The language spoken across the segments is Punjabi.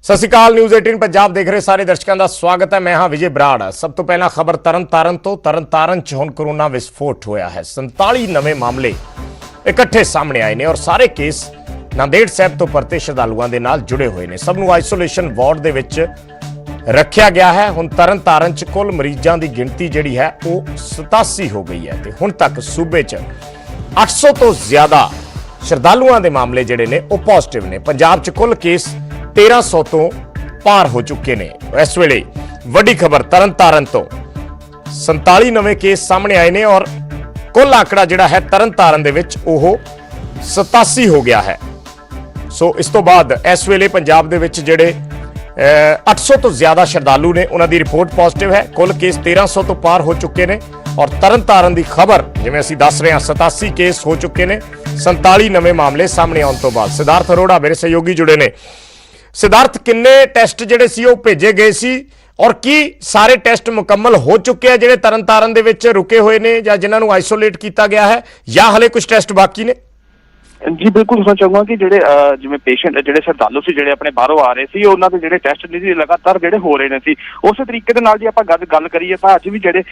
ਸਤਿ ਸ਼੍ਰੀ ਅਕਾਲ। ਨਿਊਜ਼ 18 ਪੰਜਾਬ ਦੇਖ ਰਹੇ ਸਾਰੇ ਦਰਸ਼ਕਾਂ ਦਾ ਸਵਾਗਤ ਹੈ। ਮੈਂ ਹਾਂ ਵਿਜੇ ਬਰਾੜ। ਸਭ ਤੋਂ ਪਹਿਲਾਂ ਖਬਰ ਤਰਨਤਾਰਨ ਤੋਂ। ਤਰਨਤਾਰਨ 'ਚ ਹੁਣ ਕੋਰੋਨਾ ਵਿਸਫੋਟ ਹੋਇਆ ਹੈ। 47 ਨਵੇਂ ਮਾਮਲੇ ਇਕੱਠੇ ਸਾਹਮਣੇ ਆਏ ਨੇ ਔਰ ਸਾਰੇ ਕੇਸ ਨਾਂਦੇੜ ਸਾਹਿਬ ਤੋਂ ਪਰਤੇ ਸ਼ਰਧਾਲੂਆਂ ਦੇ ਨਾਲ ਜੁੜੇ ਹੋਏ ਨੇ। ਸਭ ਨੂੰ ਆਈਸੋਲੇਸ਼ਨ ਵਾਰਡ ਦੇ ਵਿੱਚ ਰੱਖਿਆ ਗਿਆ ਹੈ। ਹੁਣ ਤਰਨਤਾਰਨ 'ਚ ਕੁੱਲ ਮਰੀਜ਼ਾਂ ਦੀ ਗਿਣਤੀ ਜਿਹੜੀ ਹੈ ਉਹ 87 ਹੋ ਗਈ ਹੈ ਤੇ ਹੁਣ ਤੱਕ ਸੂਬੇ 'ਚ 800 ਤੋਂ ਜ਼ਿਆਦਾ ਸ਼ਰਧਾਲੂਆਂ ਦੇ ਮਾਮਲੇ ਜਿਹੜੇ ਨੇ ਉਹ ਪੋਜ਼ਿਟਿਵ ਨੇ। ਪੰਜਾਬ 'ਚ ਕੁੱਲ ਕੇਸ 1300 ਤੋਂ ਪਾਰ ਹੋ ਚੁੱਕੇ ਨੇ। ਇਸ ਵੇਲੇ ਵੱਡੀ ਖਬਰ ਤਰਨਤਾਰਨ ਤੋਂ 47 ਨਵੇਂ ਕੇਸ ਸਾਹਮਣੇ ਆਏ ਨੇ ਔਰ ਕੁੱਲ ਆંકੜਾ ਜਿਹੜਾ ਹੈ ਤਰਨਤਾਰਨ ਦੇ ਵਿੱਚ ਉਹ 87 ਹੋ ਗਿਆ ਹੈ। ਸੋ ਇਸ ਤੋਂ ਬਾਅਦ ਇਸ ਵੇਲੇ ਪੰਜਾਬ ਦੇ ਵਿੱਚ ਜਿਹੜੇ 800 ਤੋਂ ਜ਼ਿਆਦਾ ਸ਼ਰਧਾਲੂ ਨੇ ਉਹਨਾਂ ਦੀ ਰਿਪੋਰਟ ਪੋਜ਼ਿਟਿਵ ਹੈ। ਕੁੱਲ ਕੇਸ 1300 ਤੋਂ ਪਾਰ ਹੋ ਚੁੱਕੇ ਨੇ ਔਰ ਤਰਨਤਾਰਨ ਦੀ ਖਬਰ ਜਿਵੇਂ ਅਸੀਂ ਦੱਸ ਰਹੇ ਹਾਂ 87 ਕੇਸ ਹੋ ਚੁੱਕੇ ਨੇ। 47 ਨਵੇਂ ਮਾਮਲੇ ਸਾਹਮਣੇ ਆਉਣ ਤੋਂ ਬਾਅਦ ਸਿਧਾਰਥ ਅਰੋੜਾ ਮੇਰੇ ਸਹਿਯੋਗੀ ਜੁੜੇ ਨੇ। ਸਿਧਾਰਥ, ਕਿੰਨੇ ਟੈਸਟ ਜਿਹੜੇ ਸੀ ਉਹ ਭੇਜੇ ਗਏ ਸੀ ਔਰ ਕੀ ਸਾਰੇ ਟੈਸਟ ਮੁਕੰਮਲ ਹੋ ਚੁੱਕੇ ਆ ਜਿਹੜੇ ਤਰਨਤਾਰਨ ਦੇ ਵਿੱਚ ਰੁਕੇ ਹੋਏ ਨੇ ਜਾਂ ਜਿਨ੍ਹਾਂ ਨੂੰ ਆਈਸੋਲੇਟ ਕੀਤਾ ਗਿਆ ਹੈ ਜਾਂ ਹਲੇ ਕੁਝ ਟੈਸਟ ਬਾਕੀ ਨੇ? ਜੀ ਬਿਲਕੁਲ ਦੱਸਣਾ ਚਾਹੂੰਗਾ ਕਿ ਜਿਹੜੇ ਜਿਵੇਂ ਪੇਸ਼ੈਂਟ ਜਿਹੜੇ ਸ਼ਰਧਾਲੂ ਸੀ ਜਿਹੜੇ ਆਪਣੇ ਬਾਹਰੋਂ ਆ ਰਹੇ ਸੀ ਉਹਨਾਂ ਦੇ ਜਿਹੜੇ ਟੈਸਟ ਨੇ ਲਗਾਤਾਰ ਜਿਹੜੇ ਹੋ ਰਹੇ ਨੇ ਸੀ। ਉਸੇ ਤਰੀਕੇ ਦੇ ਨਾਲ ਜੇ ਆਪਾਂ ਗੱਲ ਕਰੀਏ ਤਾਂ ਅੱਜ ਵੀ ਜਿਹੜੇ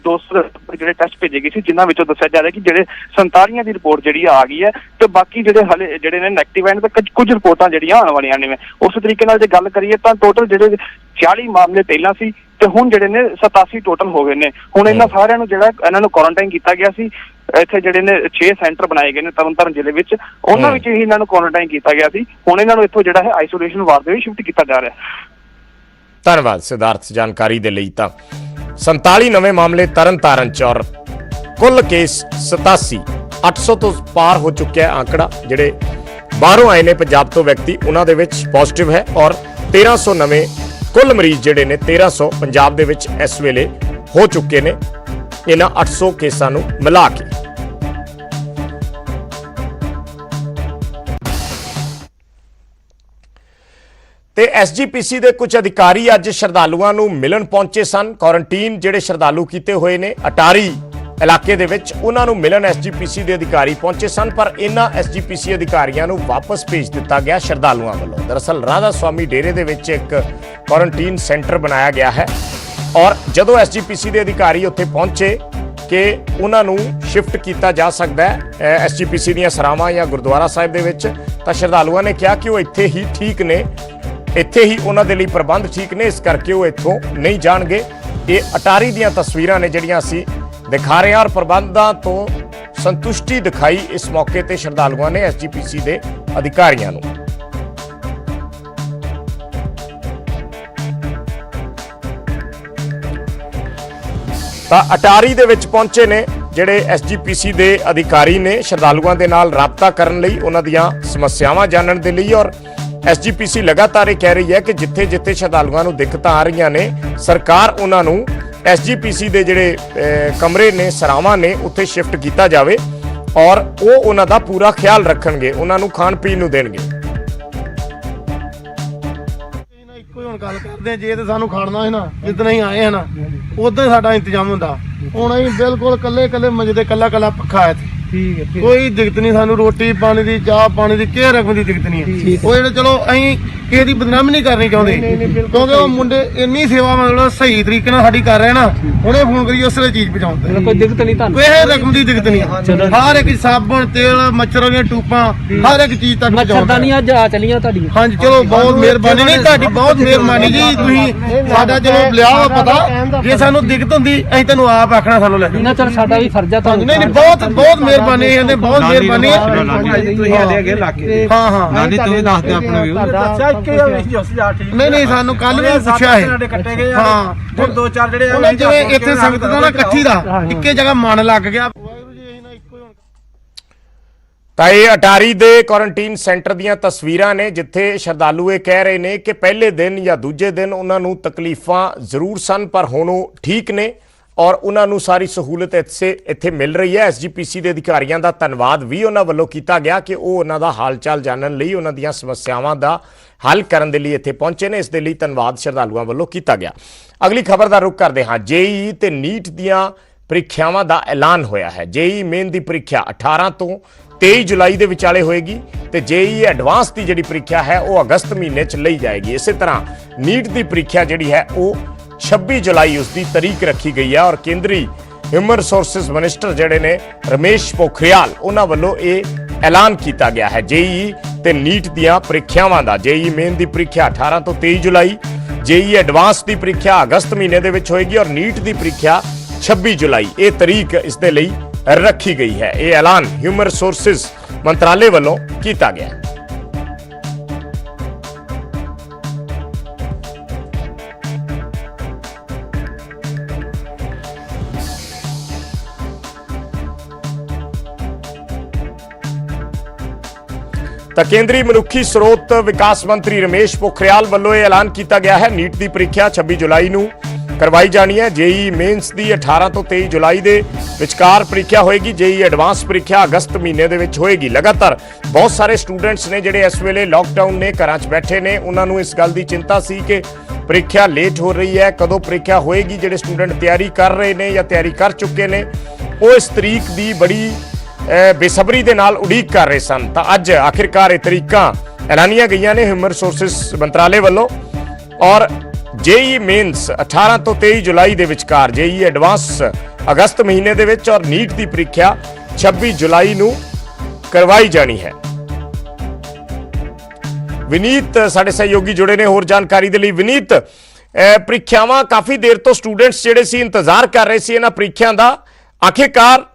200 ਜਿਹੜੇ ਟੈਸਟ ਭੇਜੇ ਗਏ ਸੀ ਜਿਨ੍ਹਾਂ ਵਿੱਚੋਂ ਦੱਸਿਆ ਜਾ ਰਿਹਾ ਕਿ ਜਿਹੜੇ 47 ਦੀ ਰਿਪੋਰਟ ਜਿਹੜੀ ਆ ਗਈ ਹੈ ਤੇ ਬਾਕੀ ਜਿਹੜੇ ਹਲੇ ਜਿਹੜੇ ਨੇ ਨੈਗੇਟਿਵ ਆਏ ਨੇ ਤੇ ਕੁਝ ਰਿਪੋਰਟਾਂ ਜਿਹੜੀਆਂ ਆਉਣ ਵਾਲੀਆਂ ਨੇ। ਉਸੇ ਤਰੀਕੇ ਨਾਲ ਜੇ ਗੱਲ ਕਰੀਏ ਤਾਂ ਟੋਟਲ ਜਿਹੜੇ 40 ਮਾਮਲੇ ਪਹਿਲਾਂ ਸੀ ਤੇ ਹੁਣ ਜਿਹੜੇ ਨੇ 87 ਟੋਟਲ ਹੋ ਗਏ ਨੇ। ਹੁਣ ਇਹਨਾਂ ਸਾਰਿਆਂ ਨੂੰ ਜਿਹੜਾ ਇਹਨਾਂ ਨੂੰ ਕੁਆਰੰਟਾਈਨ ਕੀਤਾ ਗਿਆ ਸੀ। ਇੱਥੇ ਜਿਹੜੇ ਨੇ 6 ਸੈਂਟਰ ਬਣਾਏ ਗਏ ਨੇ ਤਰਨਤਾਰਨ ਜ਼ਿਲ੍ਹੇ ਵਿੱਚ, ਉਹਨਾਂ ਵਿੱਚ ਹੀ ਇਹਨਾਂ ਨੂੰ ਕੁਆਰੰਟਾਈਨ ਕੀਤਾ ਗਿਆ ਸੀ। ਹੁਣ ਇਹਨਾਂ ਨੂੰ ਇੱਥੋਂ ਜਿਹੜਾ ਹੈ ਆਈਸੋਲੇਸ਼ਨ ਵਾਰਡ ਦੇ ਵਿੱਚ ਸ਼ਿਫਟ ਕੀਤਾ ਜਾ ਰਿਹਾ ਹੈ। ਧੰਨਵਾਦ ਸਿਧਾਰਥ ਜਾਣਕਾਰੀ ਦੇ ਲਈ। ਤਾਂ 47 ਨਵੇਂ ਮਾਮਲੇ ਤਰਨਤਾਰਨ 'ਚ ਔਰ ਕੁੱਲ ਕੇਸ 87, 800 ਤੋਂ ਪਾਰ ਹੋ ਚੁੱਕਿਆ ਆંકੜਾ। ਜਿਹੜੇ ਬਾਹਰੋਂ ਆਏ ਨੇ ਪੰਜਾਬ ਤੋਂ ਵਿਅਕਤੀ ਉਹਨਾਂ ਦੇ ਵਿੱਚ ਪੋਜ਼ਿਟਿਵ ਹੈ ਔਰ 1300 ਨਵੇਂ ਕੁੱਲ ਮਰੀਜ਼ ਜਿਹੜੇ ਨੇ 1300 ਪੰਜਾਬ ਦੇ ਵਿੱਚ ਇਸ ਵੇਲੇ ਹੋ ਚੁੱਕੇ ਨੇ ਇਹਨਾਂ 800 ਕੇਸਾਂ ਨੂੰ ਮਿਲਾ ਕੇ। ਤੇ ਐਸਜੀਪੀਸੀ ਦੇ ਕੁਝ ਅਧਿਕਾਰੀ ਅੱਜ ਸ਼ਰਧਾਲੂਆਂ ਨੂੰ ਮਿਲਣ ਪਹੁੰਚੇ ਸਨ। ਕੁਆਰੰਟੀਨ ਜਿਹੜੇ ਸ਼ਰਧਾਲੂ ਕੀਤੇ ਹੋਏ ਨੇ ਅਟਾਰੀ ਇਲਾਕੇ ਦੇ ਵਿੱਚ ਉਹਨਾਂ ਨੂੰ ਮਿਲਣ ਐਸਜੀਪੀਸੀ ਦੇ ਅਧਿਕਾਰੀ ਪਹੁੰਚੇ ਸਨ, ਪਰ ਇਹਨਾਂ ਐਸਜੀਪੀਸੀ ਅਧਿਕਾਰੀਆਂ ਨੂੰ ਵਾਪਸ ਭੇਜ ਦਿੱਤਾ ਗਿਆ ਸ਼ਰਧਾਲੂਆਂ ਵੱਲੋਂ। ਦਰਅਸਲ ਰਾਧਾ ਸਵਾਮੀ ਡੇਰੇ ਦੇ ਵਿੱਚ ਇੱਕ ਕੁਆਰੰਟੀਨ ਸੈਂਟਰ ਬਣਾਇਆ ਗਿਆ ਹੈ ਔਰ ਜਦੋਂ ਐਸਜੀਪੀਸੀ ਦੇ ਅਧਿਕਾਰੀ ਉੱਥੇ ਪਹੁੰਚੇ ਕਿ ਉਹਨਾਂ ਨੂੰ ਸ਼ਿਫਟ ਕੀਤਾ ਜਾ ਸਕਦਾ ਹੈ ਐਸਜੀਪੀਸੀ ਦੀਆਂ ਸਰਾਵਾਂ ਜਾਂ ਗੁਰਦੁਆਰਾ ਸਾਹਿਬ ਦੇ ਵਿੱਚ, ਤਾਂ ਸ਼ਰਧਾਲੂਆਂ ਨੇ ਕਿਹਾ ਕਿ ਉਹ ਇੱਥੇ ਹੀ ਠੀਕ ਨੇ, ਇੱਥੇ ਹੀ ਉਹਨਾਂ ਦੇ ਲਈ ਪ੍ਰਬੰਧ ਠੀਕ ਨੇ, ਇਸ ਕਰਕੇ ਉਹ ਇੱਥੋਂ ਨਹੀਂ ਜਾਣਗੇ। ਇਹ ਅਟਾਰੀ ਦੀਆਂ ਤਸਵੀਰਾਂ ਨੇ ਜਿਹੜੀਆਂ ਅਸੀਂ ਦਿਖਾ ਰਹੇ ਹਾਂ ਔਰ ਪ੍ਰਬੰਧਾਂ ਤੋਂ ਸੰਤੁਸ਼ਟੀ ਦਿਖਾਈ ਇਸ ਮੌਕੇ ਤੇ ਸ਼ਰਧਾਲੂਆਂ ਨੇ ਐਸਜੀਪੀਸੀ ਦੇ ਅਧਿਕਾਰੀਆਂ ਨੂੰ। ਤਾਂ ਅਟਾਰੀ ਦੇ ਵਿੱਚ ਪਹੁੰਚੇ ਨੇ ਜਿਹੜੇ ਐਸਜੀਪੀਸੀ ਦੇ ਅਧਿਕਾਰੀ ਨੇ ਸ਼ਰਧਾਲੂਆਂ ਦੇ ਨਾਲ ਰਾਬਤਾ ਕਰਨ ਲਈ, ਉਹਨਾਂ ਦੀਆਂ ਸਮੱਸਿਆਵਾਂ ਜਾਣਨ ਦੇ ਲਈ। ਔਰ ਐਸਜੀਪੀਸੀ ਲਗਾਤਾਰ ਇਹ ਕਹਿ ਰਹੀ ਹੈ ਕਿ ਜਿੱਥੇ ਜਿੱਥੇ ਸ਼ਰਧਾਲੂਆਂ ਨੂੰ ਦਿੱਕਤਾਂ ਆ ਰਹੀਆਂ ਨੇ ਸਰਕਾਰ ਉਹਨਾਂ ਨੂੰ ਐਸਜੀਪੀਸੀ ਦੇ ਜਿਹੜੇ ਕਮਰੇ ਨੇ, ਸਰਾਵਾਂ ਨੇ, ਉੱਥੇ ਸ਼ਿਫਟ ਕੀਤਾ ਜਾਵੇ ਔਰ ਉਹ ਉਹਨਾਂ ਦਾ ਪੂਰਾ ਖਿਆਲ ਰੱਖਣਗੇ, ਉਹਨਾਂ ਨੂੰ ਖਾਣ ਪੀਣ ਨੂੰ ਦੇਣਗੇ। ਇੱਕੋ ਹੀ ਹੁਣ ਗੱਲ ਕਰਦੇ ਆ, ਜੇ ਤੇ ਸਾਨੂੰ ਖਾਣਾ ਹੈ ਨਾ ਜਿੱਦਣ ਅਸੀਂ ਆਏ ਆ ਨਾ ਉਦੋਂ ਸਾਡਾ ਇੰਤਜ਼ਾਮ ਹੁੰਦਾ। ਹੁਣ ਅਸੀਂ ਬਿਲਕੁਲ ਕੱਲੇ ਮੰਜੇ ਤੇ ਕੱਲਾ ਪੱਖਾ ਹੈ। ਠੀਕ ਹੈ, ਕੋਈ ਦਿੱਕਤ ਨਹੀਂ ਸਾਨੂੰ, ਰੋਟੀ ਪਾਣੀ ਦੀ, ਚਾਹ ਪਾਣੀ ਦੀ, ਕਿਸੇ ਰਕਮ ਦੀ ਦਿੱਕਤ ਨਹੀਂ ਹੈ। ਉਹ ਜਿਹੜੇ ਚਲੋ ਅਸੀਂ ਕਿਸੇ ਦੀ ਬਦਨਾਮੀ ਨਹੀਂ ਕਰਨੀ ਚਾਹੁੰਦੇ ਕਿਉਂਕਿ ਉਹ ਮੁੰਡੇ ਇੰਨੀ ਸੇਵਾ ਮਤਲਬ ਸਹੀ ਤਰੀਕੇ ਨਾਲ ਸਾਡੀ ਕਰ ਰਹੇ ਨਾ, ਹੁਣੇ ਫੋਨ ਕਰੀ ਉਸੇ ਚੀਜ਼ ਪਹੁੰਚਾਉਂਦੇ। ਕੋਈ ਦਿੱਕਤ ਨਹੀਂ ਤੁਹਾਨੂੰ, ਕਿਸੇ ਰਕਮ ਦੀ ਦਿੱਕਤ ਨਹੀਂ। ਹਰ ਇੱਕ ਸਾਬਣ, ਤੇਲ, ਮੱਛਰਾਂ ਦੀਆਂ ਟੂਪਾਂ, ਹਰ ਇੱਕ ਚੀਜ਼ ਤੱਕ ਪਹੁੰਚਾਉਂਦਾ। ਨਹੀਂ ਅੱਜ ਆ ਚਲੀਆਂ ਤੁਹਾਡੀ। ਹਾਂਜੀ ਚਲੋ ਬਹੁਤ ਮਿਹਰਬਾਨੀ ਨਹੀਂ ਤੁਹਾਡੀ, ਬਹੁਤ ਮਿਹਰਬਾਨੀ ਜੀ। ਤੁਸੀਂ ਸਾਡਾ ਚਲੋ ਲਿਆ ਵਾ ਪਤਾ, ਜੇ ਸਾਨੂੰ ਦਿੱਕਤ ਹੁੰਦੀ ਅਸੀਂ ਤੈਨੂੰ ਆਪ ਆਖਣਾ ਸਾਨੂੰ ਲੈ ਨਾ। ਚਲ ਸਾਡਾ ਵੀ ਫਰਜ਼ ਆ ਤੁਹਾਨੂੰ। ਨਹੀਂ ਬਹੁਤ ਮਿਹਰਬਾਨੀ ਕਹਿੰਦੇ, ਬਹੁਤ ਮਿਹਰਬਾਨੀ। ਤੁਸੀਂ ਹਲੇ ਅੱਗੇ ਲਾ ਕੇ ਹਾਂ ਨਾਨੀ ਤੂੰ ਦੱਸ ਦੇ ਆਪਣੇ ਵੀਊ। ਨਹੀਂ ਸਾਨੂੰ ਕੱਲ ਵੀ ਪੁੱਛਿਆ ਹੈ। ਹਾਂ ਹੁਣ 2-4 ਜਿਹੜੇ ਜਿਵੇਂ ਇੱਥੇ ਸੰਗਤ ਦਾ ਨਾ ਇਕੱਠੀ ਦਾ ਇੱਕੇ ਜਗ੍ਹਾ ਮਨ ਲੱਗ ਗਿਆ। ਤਾਂ ਇਹ ਅਟਾਰੀ ਦੇ ਕੁਆਰੰਟੀਨ ਸੈਂਟਰ ਦੀਆਂ ਤਸਵੀਰਾਂ ਨੇ ਜਿੱਥੇ ਸ਼ਰਧਾਲੂ ਇਹ ਕਹਿ ਰਹੇ ਨੇ ਕਿ ਪਹਿਲੇ ਦਿਨ ਜਾਂ ਦੂਜੇ ਦਿਨ ਉਹਨਾਂ ਨੂੰ ਤਕਲੀਫਾਂ ਜ਼ਰੂਰ ਸਨ ਪਰ ਹੁਣ ਉਹ ਠੀਕ ਨੇ ਔਰ ਉਹਨਾਂ ਨੂੰ ਸਾਰੀ ਸਹੂਲਤ ਇੱਥੇ ਮਿਲ ਰਹੀ ਹੈ। ਐਸਜੀਪੀਸੀ ਦੇ ਅਧਿਕਾਰੀਆਂ ਦਾ ਧੰਨਵਾਦ ਵੀ ਉਹਨਾਂ ਵੱਲੋਂ ਕੀਤਾ ਗਿਆ ਕਿ ਉਹ ਉਹਨਾਂ ਦਾ ਹਾਲ ਚਾਲ ਜਾਣਨ ਲਈ, ਉਹਨਾਂ ਦੀਆਂ ਸਮੱਸਿਆਵਾਂ ਦਾ ਹੱਲ ਕਰਨ ਦੇ ਲਈ ਇੱਥੇ ਪਹੁੰਚੇ ਨੇ। ਇਸ ਦੇ ਲਈ ਧੰਨਵਾਦ ਸ਼ਰਧਾਲੂਆਂ ਵੱਲੋਂ ਕੀਤਾ ਗਿਆ। ਅਗਲੀ ਖਬਰ ਦਾ ਰੁਖ ਕਰਦੇ ਹਾਂ। ਜੇਈ ਤੇ ਨੀਟ ਦੀਆਂ ਪ੍ਰੀਖਿਆਵਾਂ ਦਾ ਐਲਾਨ ਹੋਇਆ ਹੈ। ਜੇਈ ਮੇਨ ਦੀ ਪ੍ਰੀਖਿਆ 18 ਤੋਂ 23 ਜੁਲਾਈ ਦੇ ਵਿਚਾਲੇ ਹੋਏਗੀ ਤੇ ਜੇਈ ਐਡਵਾਂਸ ਦੀ ਜਿਹੜੀ ਪ੍ਰੀਖਿਆ ਹੈ ਉਹ ਅਗਸਤ ਮਹੀਨੇ 'ਚ ਲਈ ਜਾਏਗੀ। ਇਸੇ ਤਰ੍ਹਾਂ ਨੀਟ ਦੀ ਪ੍ਰੀਖਿਆ ਜਿਹੜੀ ਹੈ ਉਹ 26 ਜੁਲਾਈ ਉਸ ਦੀ ਤਾਰੀਖ ਰੱਖੀ ਗਈ ਹੈ ਔਰ ਕੇਂਦਰੀ ਹਿਊਮਨ ਰਿਸੋਰਸਿਸ ਮਿਨਿਸਟਰ ਜਿਹੜੇ ਨੇ ਰਮੇਸ਼ ਪੋਖਰਿਆਲ ਉਹਨਾਂ ਵੱਲੋਂ ਇਹ ਐਲਾਨ ਕੀਤਾ ਗਿਆ ਹੈ। ਜੇਈ ਤੇ ਨੀਟ ਦੀਆਂ ਪ੍ਰੀਖਿਆਵਾਂ ਦਾ ਜੇਈ ਮੇਨ ਦੀ ਪ੍ਰੀਖਿਆ 18 ਤੋਂ 23 ਜੁਲਾਈ, ਜੇਈ ਐਡਵਾਂਸ ਦੀ ਪ੍ਰੀਖਿਆ ਅਗਸਤ ਮਹੀਨੇ ਦੇ ਵਿੱਚ ਹੋਏਗੀ ਔਰ ਨੀਟ ਦੀ ਪ੍ਰੀਖਿਆ 26 ਜੁਲਾਈ ਇਹ ਤਾਰੀਖ ਇਸ ਦੇ ਲਈ ਰੱਖੀ ਗਈ ਹੈ। ਇਹ ਐਲਾਨ ਹਿਊਮਨ ਰਿਸੋਰਸਿਸ ਮੰਤਰਾਲੇ ਵੱਲੋਂ ਕੀਤਾ ਗਿਆ ਹੈ। ਤਾਂ ਕੇਂਦਰੀ ਮਨੁੱਖੀ ਸਰੋਤ ਵਿਕਾਸ ਮੰਤਰੀ ਰਮੇਸ਼ ਪੋਖਰਿਆਲ ਵੱਲੋਂ ਇਹ ਐਲਾਨ ਕੀਤਾ ਗਿਆ ਹੈ। ਨੀਟ ਦੀ ਪ੍ਰੀਖਿਆ 26 ਜੁਲਾਈ ਨੂੰ ਕਰਵਾਈ ਜਾਣੀ ਹੈ। ਜੇਈ ਮੇਨਸ ਦੀ 18 ਤੋਂ 23 ਜੁਲਾਈ ਦੇ ਵਿਚਕਾਰ ਪ੍ਰੀਖਿਆ ਹੋਏਗੀ। ਜੇਈ ਐਡਵਾਂਸ ਪ੍ਰੀਖਿਆ ਅਗਸਤ ਮਹੀਨੇ ਦੇ ਵਿੱਚ ਹੋਏਗੀ। ਲਗਾਤਾਰ ਬਹੁਤ ਸਾਰੇ ਸਟੂਡੈਂਟਸ ਨੇ ਜਿਹੜੇ ਇਸ ਵੇਲੇ ਲਾਕਡਾਊਨ ਨੇ ਘਰਾਂ 'ਚ ਬੈਠੇ ਨੇ, ਉਹਨਾਂ ਨੂੰ ਇਸ ਗੱਲ ਦੀ ਚਿੰਤਾ ਸੀ ਕਿ ਪ੍ਰੀਖਿਆ ਲੇਟ ਹੋ ਰਹੀ ਹੈ, ਕਦੋਂ ਪ੍ਰੀਖਿਆ ਹੋਏਗੀ। ਜਿਹੜੇ ਸਟੂਡੈਂਟ ਤਿਆਰੀ ਕਰ ਰਹੇ ਨੇ ਜਾਂ ਤਿਆਰੀ ਕਰ ਚੁੱਕੇ ਨੇ ਉਹ ਇਸ ਤਰੀਕ ਦੀ ਬੜੀ ਬੇਸਬਰੀ ਦੇ ਨਾਲ ਉਡੀਕ ਕਰ ਰਹੇ ਸਨ। ਤਾਂ ਅੱਜ ਆਖਿਰਕਾਰ ਇਹ ਤਰੀਕਾਂ ਐਲਾਨੀਆਂ ਗਈਆਂ ਨੇ ਹਿਊਮਨ ਰਿਸੋਰਸਿਸ ਮੰਤਰਾਲੇ ਵੱਲੋਂ ਔਰ ਜੇਈ ਮੇਨਸ 18 ਤੋਂ 23 ਜੁਲਾਈ ਦੇ ਵਿਚਕਾਰ, ਜੇਈ ਐਡਵਾਂਸ ਅਗਸਤ ਮਹੀਨੇ ਦੇ ਵਿੱਚ ਔਰ ਨੀਟ ਦੀ ਪ੍ਰੀਖਿਆ 26 ਜੁਲਾਈ ਨੂੰ ਕਰਵਾਈ ਜਾਣੀ ਹੈ। ਵਿਨੀਤ ਸਾਡੇ ਸਹਿਯੋਗੀ ਜੁੜੇ ਨੇ ਹੋਰ ਜਾਣਕਾਰੀ ਦੇ ਲਈ। ਵਿਨੀਤ, ਪ੍ਰੀਖਿਆਵਾਂ ਕਾਫੀ ਦੇਰ ਤੋਂ ਸਟੂਡੈਂਟਸ ਜਿਹੜੇ ਸੀ ਇੰਤਜ਼ਾਰ ਕਰ ਰਹੇ ਸੀ ਇਹਨਾਂ ਪ੍ਰੀਖਿਆ ਦਾ, ਆਖਿਰਕਾਰ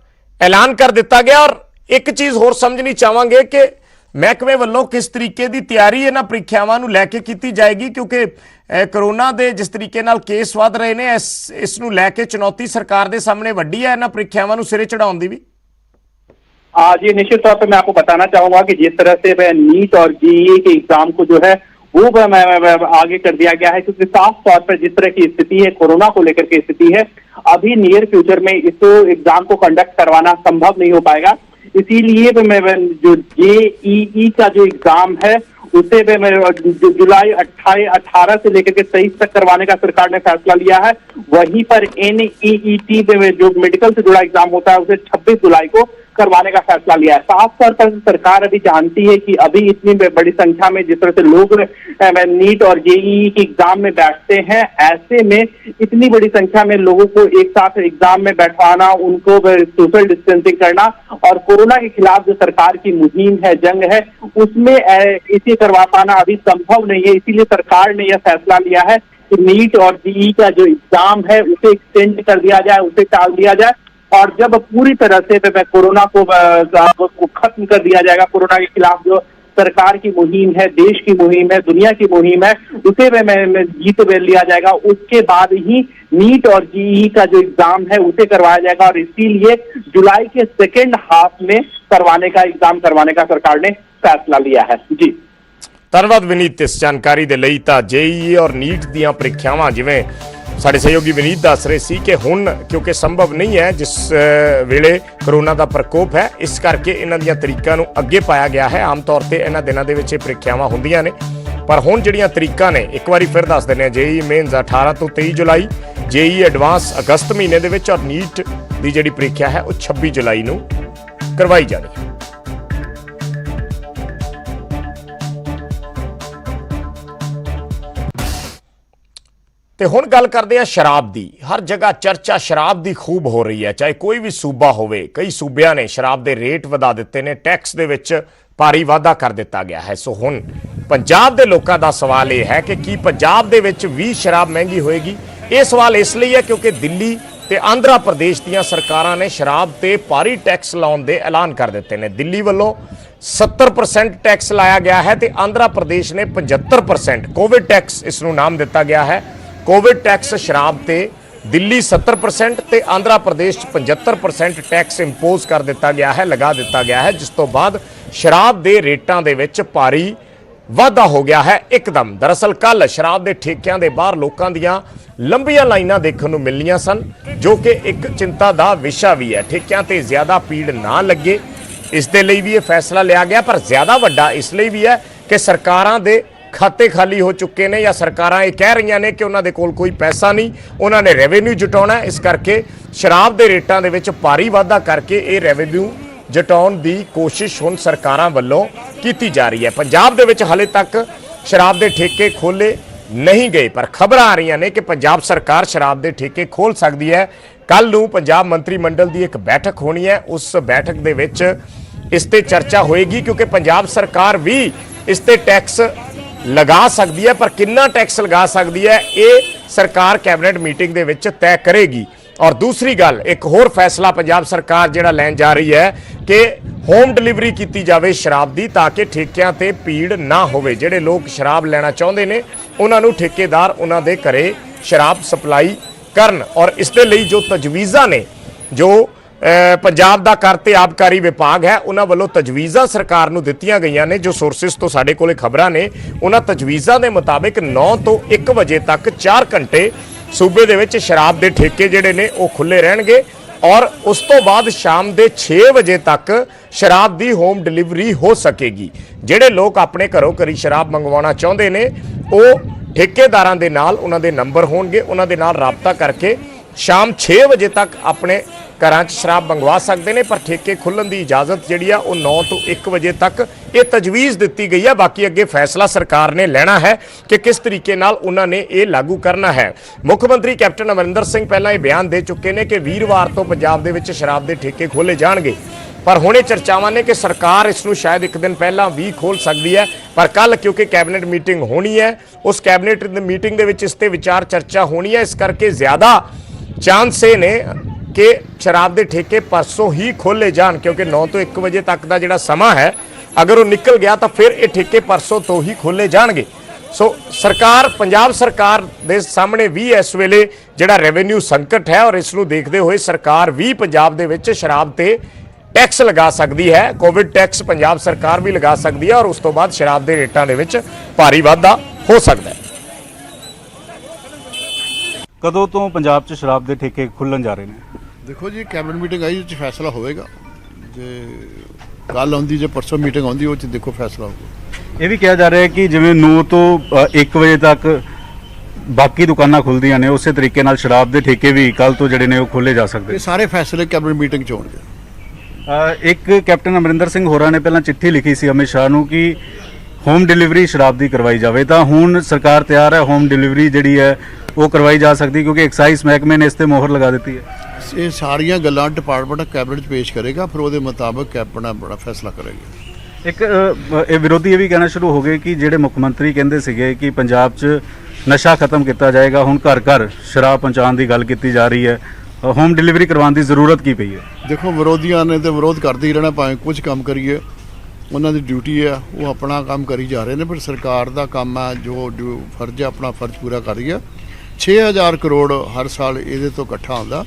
ਐਲਾਨ ਕਰ ਦਿੱਤਾ ਗਿਆ। ਔਰ ਇੱਕ ਚੀਜ਼ ਹੋਰ ਸਮਝਣੀ ਚਾਹਾਂਗੇ ਕਿ ਮਹਿਕਮੇ ਵੱਲੋਂ ਕਿਸ ਤਰੀਕੇ ਦੀ ਤਿਆਰੀ ਇਹਨਾਂ ਪ੍ਰੀਖਿਆਵਾਂ ਨੂੰ ਲੈ ਕੇ ਕੀਤੀ ਜਾਏਗੀ, ਕਿਉਂਕਿ ਕਰੋਨਾ ਦੇ ਜਿਸ ਤਰੀਕੇ ਨਾਲ ਕੇਸ ਵਧ ਰਹੇ ਨੇ ਇਸ ਨੂੰ ਲੈ ਕੇ ਚੁਣੌਤੀ ਸਰਕਾਰ ਦੇ ਸਾਹਮਣੇ ਵੱਡੀ है ਇਹਨਾਂ ਪ੍ਰੀਖਿਆਵਾਂ ਨੂੰ ਸਿਰੇ ਚੜਾਉਣ ਦੀ ਵੀ। जी निश्चित तौर पर मैं आपको बताना चाहूंगा कि जिस तरह से वह नीट और जेईई के एग्जाम को जो है वो आगे कर दिया गया है, क्योंकि साफ तौर पर जिस तरह की स्थिति है, कोरोना को लेकर के स्थिति है, अभी नियर फ्यूचर में इस एग्जाम को कंडक्ट करवाना संभव नहीं हो पाएगा। इसीलिए जो जेईई का जो एग्जाम है उसे जुलाई 18 से लेकर के 23 तक करवाने का सरकार ने फैसला लिया है। वहीं पर NEET में जो मेडिकल से जुड़ा एग्जाम होता है उसे 26 जुलाई को करवाने का फैसला लिया है। साफ तौर पर सरकार अभी जानती है कि अभी इतनी बड़ी संख्या में जिस तरह से लोग नीट और जेईई के एग्जाम में बैठते हैं, ऐसे में इतनी बड़ी संख्या में लोगों को एक साथ एग्जाम में बैठवाना, उनको सोशल डिस्टेंसिंग करना और कोरोना के खिलाफ जो सरकार की मुहिम है, जंग है, उसमें इसे करवा पाना अभी संभव नहीं है। इसीलिए सरकार ने यह फैसला लिया है कि नीट और जेईई का जो एग्जाम है उसे एक्सटेंड कर दिया जाए, उसे टाल दिया जाए और जब पूरी तरह से कोरोना को खत्म कर दिया जाएगा, कोरोना के खिलाफ जो सरकार की मुहिम है, देश की मुहिम है, दुनिया की मुहिम है, उसे जीत लिया जाएगा, उसके बाद ही नीट और जेईई का जो एग्जाम है उसे करवाया जाएगा। और इसीलिए जुलाई के सेकेंड हाफ में एग्जाम करवाने का सरकार ने फैसला लिया है। जी ਧੰਨਵਾਦ ਵਿਨੀਤ ਇਸ ਜਾਣਕਾਰੀ ਦੇ ਲਈ। ਤਾਂ ਜੇਈਈ ਔਰ ਨੀਟ ਦੀਆਂ ਪ੍ਰੀਖਿਆਵਾਂ ਜਿਵੇਂ ਸਾਡੇ ਸਹਿਯੋਗੀ ਵਿਨੀਤ ਦੱਸ ਰਹੇ ਸੀ ਕਿ ਹੁਣ ਕਿਉਂਕਿ ਸੰਭਵ ਨਹੀਂ ਹੈ ਜਿਸ ਵੇਲੇ ਕਰੋਨਾ ਦਾ ਪ੍ਰਕੋਪ ਹੈ, ਇਸ ਕਰਕੇ ਇਹਨਾਂ ਦੀਆਂ ਤਰੀਕਾਂ ਨੂੰ ਅੱਗੇ ਪਾਇਆ ਗਿਆ ਹੈ। ਆਮ ਤੌਰ ਤੇ ਇਹਨਾਂ ਦਿਨਾਂ ਦੇ ਵਿੱਚ ਇਹ ਪ੍ਰੀਖਿਆਵਾਂ ਹੁੰਦੀਆਂ ਨੇ, ਪਰ ਹੁਣ ਜਿਹੜੀਆਂ ਤਰੀਕਾਂ ਨੇ ਇੱਕ ਵਾਰੀ ਫਿਰ ਦੱਸ ਦਿੰਦੇ ਹਾਂ। ਜੇਈਈ ਮੇਨਸ 18 ਤੋਂ 23 ਜੁਲਾਈ, ਜੇਈਈ ਐਡਵਾਂਸ ਅਗਸਤ ਮਹੀਨੇ ਦੇ ਵਿੱਚ ਔਰ ਨੀਟ ਦੀ ਜਿਹੜੀ ਪ੍ਰੀਖਿਆ ਹੈ ਉਹ 26 ਜੁਲਾਈ ਨੂੰ ਕਰਵਾਈ ਜਾਣੀ ਹੈ। ਤੇ ਹੁਣ ਗੱਲ ਕਰਦੇ ਆ ਸ਼ਰਾਬ ਦੀ। ਹਰ ਜਗ੍ਹਾ ਚਰਚਾ ਸ਼ਰਾਬ ਦੀ ਖੂਬ ਹੋ ਰਹੀ ਹੈ, ਚਾਹੇ ਕੋਈ ਵੀ ਸੂਬਾ ਹੋਵੇ। ਕਈ ਸੂਬਿਆਂ ਨੇ ਸ਼ਰਾਬ ਦੇ ਰੇਟ ਵਧਾ ਦਿੱਤੇ ਨੇ, ਟੈਕਸ ਦੇ ਵਿੱਚ ਭਾਰੀ ਵਾਧਾ ਕਰ ਦਿੱਤਾ ਗਿਆ ਹੈ। ਸੋ ਹੁਣ ਪੰਜਾਬ ਦੇ ਲੋਕਾਂ ਦਾ ਸਵਾਲ ਇਹ ਹੈ ਕਿ ਕੀ ਪੰਜਾਬ ਦੇ ਵਿੱਚ ਵੀ ਸ਼ਰਾਬ ਮਹਿੰਗੀ ਹੋਏਗੀ। ਇਹ ਸਵਾਲ ਇਸ ਲਈ ਹੈ ਕਿਉਂਕਿ ਦਿੱਲੀ ਤੇ ਆਂਧਰਾ ਪ੍ਰਦੇਸ਼ ਦੀਆਂ ਸਰਕਾਰਾਂ ਨੇ ਸ਼ਰਾਬ ਤੇ ਭਾਰੀ ਟੈਕਸ ਲਾਉਣ ਦੇ ਐਲਾਨ ਕਰ ਦਿੱਤੇ ਨੇ। ਦਿੱਲੀ ਵੱਲੋਂ 70% ਟੈਕਸ ਲਾਇਆ ਗਿਆ ਹੈ ਤੇ ਆਂਧਰਾ ਪ੍ਰਦੇਸ਼ ਨੇ 75% ਕੋਵਿਡ ਟੈਕਸ ਇਸ ਨੂੰ ਨਾਮ ਦਿੱਤਾ ਗਿਆ ਹੈ। ਕੋਵਿਡ ਟੈਕਸ ਸ਼ਰਾਬ ਤੇ ਦਿੱਲੀ 70% ਤੇ ਆਂਧਰਾ ਪ੍ਰਦੇਸ਼ 75% ਟੈਕਸ ਇੰਪੋਜ਼ ਕਰ ਦਿੱਤਾ ਗਿਆ ਹੈ, ਲਗਾ ਦਿੱਤਾ ਗਿਆ ਹੈ, ਜਿਸ ਤੋਂ ਬਾਅਦ ਸ਼ਰਾਬ ਦੇ ਰੇਟਾਂ ਦੇ ਵਿੱਚ ਭਾਰੀ ਵਾਧਾ ਹੋ ਗਿਆ ਹੈ ਇੱਕਦਮ। ਦਰਅਸਲ ਕੱਲ ਸ਼ਰਾਬ ਦੇ ਠੇਕਿਆਂ ਦੇ ਬਾਹਰ ਲੋਕਾਂ ਦੀਆਂ ਲੰਬੀਆਂ ਲਾਈਨਾਂ ਦੇਖਣ ਨੂੰ ਮਿਲੀਆਂ ਸਨ, ਜੋ ਕਿ ਇੱਕ ਚਿੰਤਾ ਦਾ ਵਿਸ਼ਾ ਵੀ ਹੈ। ਠੇਕਿਆਂ ਤੇ ਜ਼ਿਆਦਾ ਭੀੜ ਨਾ ਲੱਗੇ, ਇਸ ਦੇ ਲਈ ਵੀ ਇਹ ਫੈਸਲਾ ਲਿਆ ਗਿਆ, ਪਰ ਜ਼ਿਆਦਾ ਵੱਡਾ ਇਸ ਲਈ ਵੀ ਹੈ ਕਿ ਸਰਕਾਰਾਂ ਦੇ ਖਾਤੇ ਖਾਲੀ ਹੋ ਚੁੱਕੇ ਨੇ ਜਾਂ ਸਰਕਾਰਾਂ ਇਹ ਕਹਿ ਰਹੀਆਂ ਨੇ ਕਿ ਉਹਨਾਂ ਦੇ ਕੋਲ ਕੋਈ ਪੈਸਾ ਨਹੀਂ, ਉਹਨਾਂ ਨੇ ਰੈਵਨਿਊ ਜੁਟਾਉਣਾ, ਇਸ ਕਰਕੇ ਸ਼ਰਾਬ ਦੇ ਰੇਟਾਂ ਦੇ ਵਿੱਚ ਭਾਰੀ ਵਾਧਾ ਕਰਕੇ ਇਹ ਰੈਵਨਿਊ ਜਟਾਉਣ ਦੀ ਕੋਸ਼ਿਸ਼ ਹੁਣ ਸਰਕਾਰਾਂ ਵੱਲੋਂ ਕੀਤੀ ਜਾ ਰਹੀ ਹੈ। ਪੰਜਾਬ ਦੇ ਵਿੱਚ ਹਾਲੇ ਤੱਕ ਸ਼ਰਾਬ ਦੇ ਠੇਕੇ ਖੋਲੇ ਨਹੀਂ ਗਏ, ਪਰ ਖਬਰਾਂ ਆ ਰਹੀਆਂ ਨੇ ਕਿ ਪੰਜਾਬ ਸਰਕਾਰ ਸ਼ਰਾਬ ਦੇ ਠੇਕੇ ਖੋਲ ਸਕਦੀ ਹੈ। ਕੱਲ ਨੂੰ ਪੰਜਾਬ ਮੰਤਰੀ ਮੰਡਲ ਦੀ ਇੱਕ ਬੈਠਕ ਹੋਣੀ ਹੈ, ਉਸ ਬੈਠਕ ਦੇ ਵਿੱਚ ਇਸ ਤੇ ਚਰਚਾ ਹੋਏਗੀ, ਕਿਉਂਕਿ ਪੰਜਾਬ ਸਰਕਾਰ ਵੀ ਇਸ ਤੇ ਟੈਕਸ ਲਗਾ ਸਕਦੀ ਹੈ, ਪਰ ਕਿੰਨਾ ਟੈਕਸ ਲਗਾ ਸਕਦੀ ਹੈ ਇਹ ਸਰਕਾਰ ਕੈਬਨਿਟ ਮੀਟਿੰਗ ਦੇ ਵਿੱਚ ਤੈਅ ਕਰੇਗੀ। ਔਰ ਦੂਸਰੀ ਗੱਲ, ਇੱਕ ਹੋਰ ਫੈਸਲਾ ਪੰਜਾਬ ਸਰਕਾਰ ਜਿਹੜਾ ਲੈਣ ਜਾ ਰਹੀ ਹੈ ਕਿ ਹੋਮ ਡਿਲੀਵਰੀ ਕੀਤੀ ਜਾਵੇ ਸ਼ਰਾਬ ਦੀ, ਤਾਂ ਕਿ ਠੇਕਿਆਂ ਤੇ ਭੀੜ ਨਾ ਹੋਵੇ। ਜਿਹੜੇ ਲੋਕ ਸ਼ਰਾਬ ਲੈਣਾ ਚਾਹੁੰਦੇ ਨੇ ਉਹਨਾਂ ਨੂੰ ਠੇਕੇਦਾਰ ਉਹਨਾਂ ਦੇ ਘਰੇ ਸ਼ਰਾਬ ਸਪਲਾਈ ਕਰਨ। ਔਰ ਇਸ ਦੇ ਲਈ ਜੋ ਤਜਵੀਜ਼ਾਂ ਨੇ, ਜੋ ਪੰਜਾਬ ਦਾ ਕਰ ਤੇ ਆਬਕਾਰੀ ਵਿਭਾਗ ਹੈ ਉਹਨਾਂ ਵੱਲੋਂ ਤਜਵੀਜ਼ਾਂ ਸਰਕਾਰ ਨੂੰ ਦਿੱਤੀਆਂ ਗਈਆਂ ਨੇ, ਜੋ ਸੋਰਸਿਸ ਤੋਂ ਸਾਡੇ ਕੋਲੇ ਖਬਰਾਂ ਨੇ, ਉਹਨਾਂ ਤਜਵੀਜ਼ਾਂ ਦੇ ਮੁਤਾਬਿਕ 9 ਤੋਂ 1 ਵਜੇ ਤੱਕ 4 ਘੰਟੇ ਸੂਬੇ ਦੇ ਵਿੱਚ ਸ਼ਰਾਬ ਦੇ ਠੇਕੇ ਜਿਹੜੇ ਨੇ ਉਹ ਖੁੱਲੇ ਰਹਿਣਗੇ ਔਰ ਉਸ ਤੋਂ ਬਾਅਦ ਸ਼ਾਮ ਦੇ 6 ਵਜੇ ਤੱਕ ਸ਼ਰਾਬ ਦੀ ਹੋਮ ਡਿਲੀਵਰੀ ਹੋ ਸਕੇਗੀ। ਜਿਹੜੇ ਲੋਕ ਆਪਣੇ ਘਰੋਂ ਘਰੀ ਸ਼ਰਾਬ ਮੰਗਵਾਉਣਾ ਚਾਹੁੰਦੇ ਨੇ ਉਹ ਠੇਕੇਦਾਰਾਂ ਦੇ ਨਾਲ, ਉਹਨਾਂ ਦੇ ਨੰਬਰ ਹੋਣਗੇ, ਉਹਨਾਂ ਦੇ ਨਾਲ ਰਾਬਤਾ ਕਰਕੇ ਸ਼ਾਮ 6 ਵਜੇ ਤੱਕ ਆਪਣੇ ਘਰਾਂ 'ਚ ਸ਼ਰਾਬ ਮੰਗਵਾ ਸਕਦੇ ਨੇ। ਪਰ ਠੇਕੇ ਖੁੱਲ੍ਹਣ ਦੀ ਇਜਾਜ਼ਤ ਜਿਹੜੀ ਆ ਉਹ 9 ਤੋਂ 1 ਵਜੇ ਤੱਕ ਇਹ ਤਜਵੀਜ਼ ਦਿੱਤੀ ਗਈ ਹੈ। ਬਾਕੀ ਅੱਗੇ ਫੈਸਲਾ ਸਰਕਾਰ ਨੇ ਲੈਣਾ ਹੈ ਕਿ ਕਿਸ ਤਰੀਕੇ ਨਾਲ ਉਹਨਾਂ ਨੇ ਇਹ ਲਾਗੂ ਕਰਨਾ ਹੈ। ਮੁੱਖ ਮੰਤਰੀ ਕੈਪਟਨ ਅਮਰਿੰਦਰ ਸਿੰਘ ਪਹਿਲਾਂ ਇਹ ਬਿਆਨ ਦੇ ਚੁੱਕੇ ਨੇ ਕਿ ਵੀਰਵਾਰ ਤੋਂ ਪੰਜਾਬ ਦੇ ਵਿੱਚ ਸ਼ਰਾਬ ਦੇ ਠੇਕੇ ਖੋਲ੍ਹੇ ਜਾਣਗੇ, ਪਰ ਹੁਣੇ ਚਰਚਾਵਾਂ ਨੇ ਕਿ ਸਰਕਾਰ ਇਸ ਨੂੰ ਸ਼ਾਇਦ ਇੱਕ ਦਿਨ ਪਹਿਲਾਂ ਵੀ ਖੋਲ੍ਹ ਸਕਦੀ ਹੈ। ਪਰ ਕੱਲ ਕਿਉਂਕਿ ਕੈਬਨਿਟ ਮੀਟਿੰਗ ਹੋਣੀ ਹੈ, ਉਸ ਕੈਬਨਿਟ ਮੀਟਿੰਗ ਦੇ ਵਿੱਚ ਇਸ ਤੇ ਵਿਚਾਰ ਚਰਚਾ ਹੋਣੀ ਹੈ, ਇਸ ਕਰਕੇ ਜ਼ਿਆਦਾ ਚਾਂਸ ਇਹ ਨੇ ਕਿ ਸ਼ਰਾਬ ਦੇ ਠੇਕੇ ਪਰਸੋਂ ਹੀ ਖੋਲ੍ਹੇ ਜਾਣ, ਕਿਉਂਕਿ 9 ਤੋਂ 1 ਵਜੇ ਤੱਕ ਦਾ ਜਿਹੜਾ ਸਮਾਂ ਹੈ ਅਗਰ ਉਹ ਨਿਕਲ ਗਿਆ ਤਾਂ ਫਿਰ ਇਹ ਠੇਕੇ ਪਰਸੋਂ ਤੋਂ ਹੀ ਖੋਲ੍ਹੇ ਜਾਣਗੇ। ਸੋ ਸਰਕਾਰ, ਪੰਜਾਬ ਸਰਕਾਰ ਦੇ ਸਾਹਮਣੇ ਵੀ ਇਸ ਵੇਲੇ ਜਿਹੜਾ ਰੈਵਨਿਊ ਸੰਕਟ ਹੈ ਔਰ ਇਸ ਨੂੰ ਦੇਖਦੇ ਹੋਏ ਸਰਕਾਰ ਵੀ ਪੰਜਾਬ ਦੇ ਵਿੱਚ ਸ਼ਰਾਬ ਤੇ ਟੈਕਸ ਲਗਾ ਸਕਦੀ ਹੈ। ਕੋਵਿਡ ਟੈਕਸ ਪੰਜਾਬ ਸਰਕਾਰ ਵੀ ਲਗਾ ਸਕਦੀ ਹੈ ਔਰ ਉਸ ਤੋਂ ਬਾਅਦ ਸ਼ਰਾਬ ਦੇ ਰੇਟਾਂ ਦੇ ਵਿੱਚ ਭਾਰੀ ਵਾਧਾ ਹੋ ਸਕਦਾ ਹੈ। ਕਦੋਂ ਤੋਂ ਪੰਜਾਬ 'ਚ ਸ਼ਰਾਬ ਦੇ ਠੇਕੇ ਖੁੱਲ੍ਹਣ ਜਾ ਰਹੇ ਨੇ? ਦੇਖੋ ਜੀ, ਕੈਬਨਿਟ ਮੀਟਿੰਗ ਆਈ, ਉਹ 'ਚ ਫੈਸਲਾ ਹੋਵੇਗਾ। ਜੇ ਕੱਲ ਆਉਂਦੀ, ਜੇ ਪਰਸੋਂ ਮੀਟਿੰਗ ਆਉਂਦੀ, ਉਹ 'ਚ ਦੇਖੋ ਫੈਸਲਾ ਹੋਊਗਾ। ਇਹ ਵੀ ਕਿਹਾ ਜਾ ਰਿਹਾ ਹੈ ਕਿ ਜਿਵੇਂ 9 ਤੋਂ 1 ਵਜੇ ਤੱਕ ਬਾਕੀ ਦੁਕਾਨਾਂ ਖੁੱਲ੍ਹਦੀਆਂ ਨੇ, ਉਸੇ ਤਰੀਕੇ ਨਾਲ ਸ਼ਰਾਬ ਦੇ ਠੇਕੇ ਵੀ ਕੱਲ ਤੋਂ ਜਿਹੜੇ ਨੇ ਉਹ ਖੋਲ੍ਹੇ ਜਾ ਸਕਦੇ। ਇਹ ਸਾਰੇ ਫੈਸਲੇ ਕੈਬਨਿਟ ਮੀਟਿੰਗ 'ਚ ਹੋਣਗੇ। ਇੱਕ ਕੈਪਟਨ ਅਮਰਿੰਦਰ ਸਿੰਘ ਹੋਰਾਂ ਨੇ ਪਹਿਲਾਂ ਚਿੱਠੀ ਲਿਖੀ ਸੀ ਅਮਿਤ ਸ਼ਾਹ ਨੂੰ ਕਿ ਹੋਮ ਡਿਲੀਵਰੀ ਸ਼ਰਾਬ ਦੀ ਕਰਵਾਈ ਜਾਵੇ, ਤਾਂ ਹੁਣ ਸਰਕਾਰ ਤਿਆਰ ਹੈ ਹੋਮ ਡਿਲੀਵਰੀ ਜਿਹੜੀ ਹੈ ਉਹ ਕਰਵਾਈ ਜਾ ਸਕਦੀ, ਕਿਉਂਕਿ ਐਕਸਾਈਜ਼ ਮਹਿਕਮੇ ਨੇ ਇਸ ਤੇ ਮੋਹਰ ਲਗਾ ਦਿੱਤੀ ਹੈ। ਇਹ ਸਾਰੀਆਂ ਗੱਲਾਂ ਡਿਪਾਰਟਮੈਂਟ ਕੈਬਨਿਟ 'ਚ ਪੇਸ਼ ਕਰੇਗਾ, ਫਿਰ ਉਹਦੇ ਮੁਤਾਬਕ ਕੈਬਨਿਟ ਬੜਾ ਫੈਸਲਾ ਕਰੇਗਾ। ਇੱਕ ਇਹ ਵਿਰੋਧੀ ਇਹ ਵੀ ਕਹਿਣਾ ਸ਼ੁਰੂ ਹੋ ਗਏ ਕਿ ਜਿਹੜੇ ਮੁੱਖ ਮੰਤਰੀ ਕਹਿੰਦੇ ਸੀਗੇ ਕਿ ਪੰਜਾਬ 'ਚ ਨਸ਼ਾ ਖਤਮ ਕੀਤਾ ਜਾਏਗਾ, ਹੁਣ ਘਰ ਘਰ ਸ਼ਰਾਬ ਪਹੁੰਚਾਉਣ ਦੀ ਗੱਲ ਕੀਤੀ ਜਾ ਰਹੀ ਹੈ, ਹੋਮ ਡਿਲੀਵਰੀ ਕਰਵਾਉਣ ਦੀ ਜ਼ਰੂਰਤ ਕੀ ਪਈ ਹੈ? ਦੇਖੋ, ਵਿਰੋਧੀਆਂ ਨੇ ਤੇ ਵਿਰੋਧ ਕਰਦੇ ਹੀ ਰਹਿਣਾ, ਭਾਵੇਂ ਕੁਝ ਕੰਮ ਕਰੀਏ, ਉਹਨਾਂ ਦੀ ਡਿਊਟੀ ਹੈ, ਉਹ ਆਪਣਾ ਕੰਮ ਕਰੀ ਜਾ ਰਹੇ ਨੇ। ਪਰ ਸਰਕਾਰ ਦਾ ਕੰਮ ਹੈ, ਜੋ ਫਰਜ਼ ਹੈ, ਆਪਣਾ ਫਰਜ਼ ਪੂਰਾ ਕਰ ਰਹੀ ਹੈ। 6000 ਕਰੋੜ ਹਰ ਸਾਲ ਇਹਦੇ ਤੋਂ ਇਕੱਠਾ ਹੁੰਦਾ।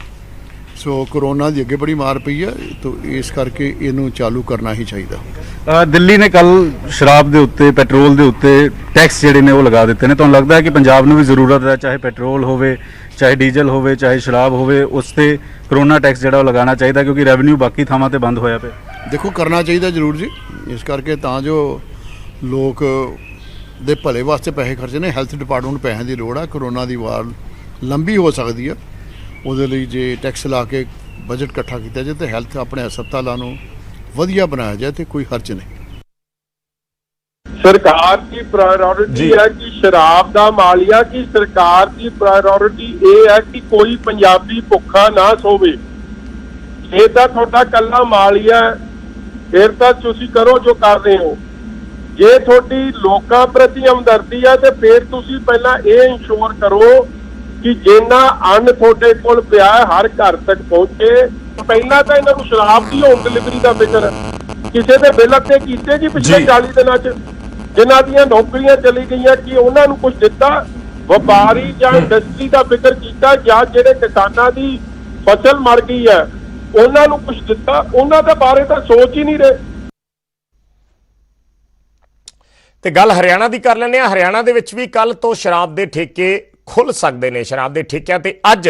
ਸੋ ਕਰੋਨਾ ਦੀ ਅੱਗੇ ਬੜੀ ਮਾਰ ਪਈ ਹੈ, ਤਾਂ ਇਸ ਕਰਕੇ ਇਹਨੂੰ ਚਾਲੂ ਕਰਨਾ ਹੀ ਚਾਹੀਦਾ। ਦਿੱਲੀ ਨੇ ਕੱਲ ਸ਼ਰਾਬ ਦੇ ਉੱਤੇ, ਪੈਟਰੋਲ ਦੇ ਉੱਤੇ ਟੈਕਸ ਜਿਹੜੇ ਨੇ ਉਹ ਲਗਾ ਦਿੱਤੇ ਨੇ। ਤੁਹਾਨੂੰ ਲੱਗਦਾ ਹੈ ਕਿ ਪੰਜਾਬ ਨੂੰ ਵੀ ਜ਼ਰੂਰਤ ਹੈ, ਚਾਹੇ ਪੈਟਰੋਲ ਹੋਵੇ, ਚਾਹੇ ਡੀਜ਼ਲ ਹੋਵੇ, ਚਾਹੇ ਸ਼ਰਾਬ ਹੋਵੇ, ਉਸ ਤੇ ਕਰੋਨਾ ਟੈਕਸ ਜਿਹੜਾ ਉਹ ਲਗਾਉਣਾ ਚਾਹੀਦਾ, ਕਿਉਂਕਿ ਰੈਵਨਿਊ ਬਾਕੀ ਥਾਵਾਂ ਤੇ ਬੰਦ ਹੋਇਆ ਪਿਆ? ਦੇਖੋ, ਕਰਨਾ ਚਾਹੀਦਾ ਜ਼ਰੂਰ ਜੀ, ਇਸ ਕਰਕੇ ਤਾਂ ਜੋ ਲੋਕ ਦੇ ਭਲੇ ਵਾਸਤੇ ਪੈਸੇ ਖਰਚੇ ਨੇ। ਹੈਲਥ ਡਿਪਾਰਟਮੈਂਟ ਨੂੰ ਪੈਸਿਆਂ ਦੀ ਲੋੜ ਆ, ਕਰੋਨਾ ਦੀ ਵਾਰ ਲੰਬੀ ਹੋ ਸਕਦੀ ਹੈ, ਉਹਦੇ ਲਈ ਜੇ ਟੈਕਸ ਲਾ ਕੇ ਬਜਟ ਇਕੱਠਾ ਕੀਤਾ ਜਾਏ ਤੇ ਹੈਲਥ ਆਪਣੇ ਹਸਪਤਾਲਾਂ ਨੂੰ ਵਧੀਆ ਬਣਾਇਆ ਜਾਏ ਤੇ ਕੋਈ ਖਰਚ ਨਹੀਂ। सरकार की प्रायोरिटी है कि शराब का मालिया की सरकार की प्रायोरिटी ये है कि कोई पंजाबी भुखा ना सोवे। ये तो थोड़ा कला मालिया फिर तो तुसी करो जो कर रहे हो। जे थोड़ी लोकां प्रति हमदर्दी है तो फिर तुसी पहला ये इंश्योर करो कि जिन्ना अन्न थोड़े कोल पिया हर घर तक पहुंचे। पहला तो इन्हां नूं शराब की होम डिलीवरी का फिक्र किसी के बिल ते कीते जी पिछले 40 दिनों च जिन्हां दीयां नौकरियां चली गईयां कि उन्हां नूं कुछ दिता? व्यापारी जां इंडस्ट्री का फिक्र कीता जां जिहड़े किसानां दी फसल मर गई है उन्हां नूं कुछ दिता? उन्हां दे बारे तां सोच ही नहीं रहे। ਤੇ ਗੱਲ ਹਰਿਆਣਾ ਦੀ ਕਰ ਲੈਂਦੇ ਆ। ਹਰਿਆਣਾ ਦੇ ਵਿੱਚ ਵੀ ਕੱਲ ਤੋਂ ਸ਼ਰਾਬ ਦੇ ਠੇਕੇ ਖੁੱਲ ਸਕਦੇ ਨੇ। ਸ਼ਰਾਬ ਦੇ ਠੇਕਿਆਂ ਤੇ ਅੱਜ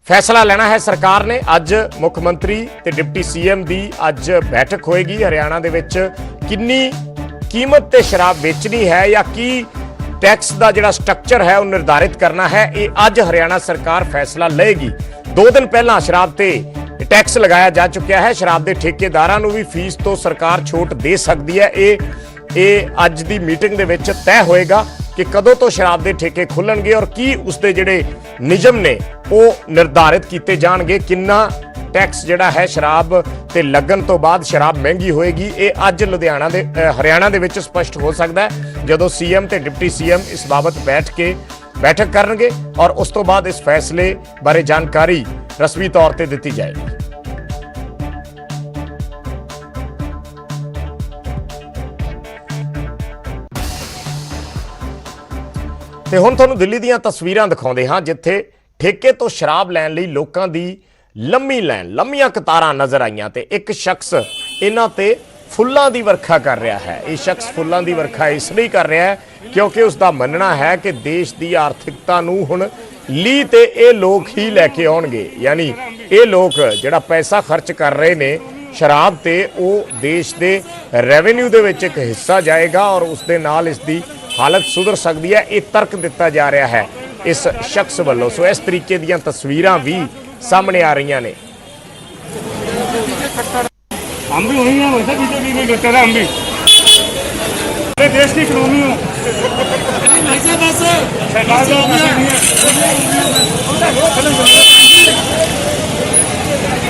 ਫੈਸਲਾ ਲੈਣਾ ਹੈ ਸਰਕਾਰ ਨੇ। ਅੱਜ ਮੁੱਖ ਮੰਤਰੀ ਤੇ ਡਿਪਟੀ ਸੀਐਮ ਦੀ ਅੱਜ ਬੈਠਕ ਹੋਏਗੀ। ਹਰਿਆਣਾ ਦੇ ਵਿੱਚ ਕਿੰਨੀ ਕੀਮਤ ਤੇ ਸ਼ਰਾਬ ਵੇਚਣੀ ਹੈ ਜਾਂ ਕੀ ਟੈਕਸ ਦਾ ਜਿਹੜਾ ਸਟਰਕਚਰ ਹੈ ਉਹ ਨਿਰਧਾਰਿਤ ਕਰਨਾ ਹੈ, ਇਹ ਅੱਜ ਹਰਿਆਣਾ ਸਰਕਾਰ ਫੈਸਲਾ ਲਏਗੀ। 2 ਦਿਨ ਪਹਿਲਾਂ ਸ਼ਰਾਬ ਤੇ ਟੈਕਸ ਲਗਾਇਆ ਜਾ ਚੁੱਕਿਆ ਹੈ। ਸ਼ਰਾਬ ਦੇ ਠੇਕੇਦਾਰਾਂ ਨੂੰ ਵੀ ਫੀਸ ਤੋਂ ਸਰਕਾਰ ਛੋਟ ਦੇ ਸਕਦੀ ਹੈ। ਇਹ ਅੱਜ ਦੀ ਮੀਟਿੰਗ ਦੇ ਵਿੱਚ ਤੈਅ ਹੋਏਗਾ ਕਿ ਕਦੋਂ ਤੋਂ ਸ਼ਰਾਬ ਦੇ ਠੇਕੇ ਖੁੱਲਣਗੇ ਔਰ ਕੀ ਉਸਦੇ ਜਿਹੜੇ ਨਿਯਮ ਨੇ ਉਹ ਨਿਰਧਾਰਿਤ ਕੀਤੇ ਜਾਣਗੇ। ਕਿੰਨਾ ਟੈਕਸ ਜਿਹੜਾ ਹੈ ਸ਼ਰਾਬ ਤੇ ਲੱਗਣ ਤੋਂ ਬਾਅਦ ਸ਼ਰਾਬ ਮਹਿੰਗੀ ਹੋਏਗੀ, ਇਹ ਅੱਜ ਹਰਿਆਣਾ ਦੇ ਵਿੱਚ ਸਪਸ਼ਟ ਹੋ ਸਕਦਾ ਹੈ ਜਦੋਂ ਸੀਐਮ ਤੇ ਡਿਪਟੀ ਸੀਐਮ ਇਸ ਬਾਬਤ ਬੈਠਕ ਕਰਨਗੇ ਔਰ ਉਸ ਤੋਂ ਬਾਅਦ ਇਸ ਫੈਸਲੇ ਬਾਰੇ ਜਾਣਕਾਰੀ ਰਸਮੀ ਤੌਰ ਤੇ ਦਿੱਤੀ ਜਾਏਗੀ। ਤੇ ਹੁਣ ਤੁਹਾਨੂੰ ਦਿੱਲੀ ਦੀਆਂ ਤਸਵੀਰਾਂ ਦਿਖਾਉਂਦੇ ਹਾਂ ਜਿੱਥੇ ਠੇਕੇ ਤੋਂ ਸ਼ਰਾਬ ਲੈਣ ਲਈ ਲੋਕਾਂ ਦੀ ਲੰਮੀਆਂ ਕਤਾਰਾਂ ਨਜ਼ਰ ਆਈਆਂ ਤੇ ਇੱਕ ਸ਼ਖਸ ਇਹਨਾਂ ਤੇ ਫੁੱਲਾਂ ਦੀ ਵਰਖਾ ਕਰ ਰਿਹਾ ਹੈ। ਇਹ ਸ਼ਖਸ ਫੁੱਲਾਂ ਦੀ ਵਰਖਾ ਇਸ ਲਈ ਕਰ ਰਿਹਾ ਹੈ ਕਿਉਂਕਿ ਉਸ ਦਾ ਮੰਨਣਾ ਹੈ ਕਿ ਦੇਸ਼ ਦੀ ਆਰਥਿਕਤਾ ਨੂੰ ਹੁਣ ਲੀ ਤੇ ਇਹ ਲੋਕ ਹੀ ਲੈ ਕੇ ਆਉਣਗੇ। ਯਾਨੀ ਇਹ ਲੋਕ ਜਿਹੜਾ ਪੈਸਾ ਖਰਚ ਕਰ ਰਹੇ ਨੇ ਸ਼ਰਾਬ ਤੇ, ਉਹ ਦੇਸ਼ ਦੇ ਰੈਵਨਿਊ ਦੇ ਵਿੱਚ ਇੱਕ ਹਿੱਸਾ ਜਾਏਗਾ ਔਰ ਉਸ ਦੇ ਨਾਲ ਇਸ ਦੀ ਹਾਲਤ ਸੁਧਰ ਸਕਦੀ ਹੈ। ਇਹ ਤਰਕ ਦਿੱਤਾ ਜਾ ਰਿਹਾ ਹੈ ਇਸ ਸ਼ਖਸ ਵੱਲੋਂ। ਸੋ ਇਸ ਤਰੀਕੇ ਦੀਆਂ ਤਸਵੀਰਾਂ ਵੀ सामने आ रही ने। हम भी वही हैं, वैसे बीजेपी में करते रहे हम भी। अरे देश की इकोनॉमी हो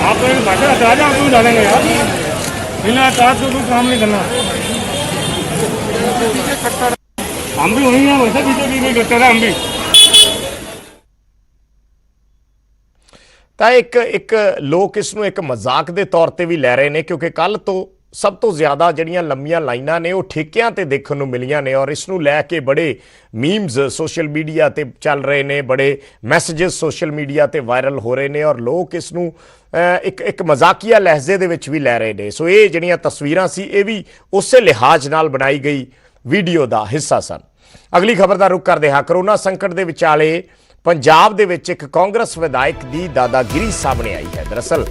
आप तो भाषा हटा दें, आपको डालेंगे यार, बिना टास्क को कोई काम नहीं करना। हम भी वही हैं, वैसे बीजेपी में करते रहे हम भी। ਤਾਂ ਇੱਕ ਲੋਕ ਇਸ ਨੂੰ ਇੱਕ ਮਜ਼ਾਕ ਦੇ ਤੌਰ ਤੇ ਵੀ ਲੈ ਰਹੇ ਨੇ ਕਿਉਂਕਿ ਕੱਲ ਤੋਂ ਸਭ ਤੋਂ ਜ਼ਿਆਦਾ ਜਿਹੜੀਆਂ ਲੰਮੀਆਂ ਲਾਈਨਾਂ ਨੇ ਉਹ ਠੇਕਿਆਂ ਤੇ ਦੇਖਣ ਨੂੰ ਮਿਲੀਆਂ ਨੇ ਔਰ ਇਸ ਨੂੰ ਲੈ ਕੇ ਬੜੇ ਮੀਮਸ ਸੋਸ਼ਲ ਮੀਡੀਆ ਤੇ ਚੱਲ ਰਹੇ ਨੇ, ਬੜੇ ਮੈਸੇजेस ਸੋਸ਼ਲ ਮੀਡੀਆ ਤੇ ਵਾਇਰਲ ਹੋ ਰਹੇ ਨੇ ਔਰ ਲੋਕ ਇਸ ਨੂੰ ਇੱਕ ਮਜ਼ਾਕੀਆ ਲਹਿਜ਼ੇ ਦੇ ਵਿੱਚ ਵੀ ਲੈ ਰਹੇ ਨੇ। ਸੋ ਇਹ ਜਿਹੜੀਆਂ ਤਸਵੀਰਾਂ ਸੀ ਇਹ ਵੀ ਉਸੇ ਲਿਹਾਜ਼ ਨਾਲ ਬਣਾਈ ਗਈ ਵੀਡੀਓ ਦਾ ਹਿੱਸਾ ਸਨ। ਅਗਲੀ ਖਬਰ ਦਾ ਰੁਖ ਕਰਦੇ ਹਾਂ। ਕਰੋਨਾ ਸੰਕਟ ਦੇ ਵਿਚਾਲੇ ਪੰਜਾਬ ਦੇ ਵਿੱਚ ਇੱਕ ਕਾਂਗਰਸ ਵਿਧਾਇਕ ਦੀ ਦਾਦਾਗਿਰੀ ਸਾਹਮਣੇ ਆਈ ਹੈ। ਦਰਅਸਲ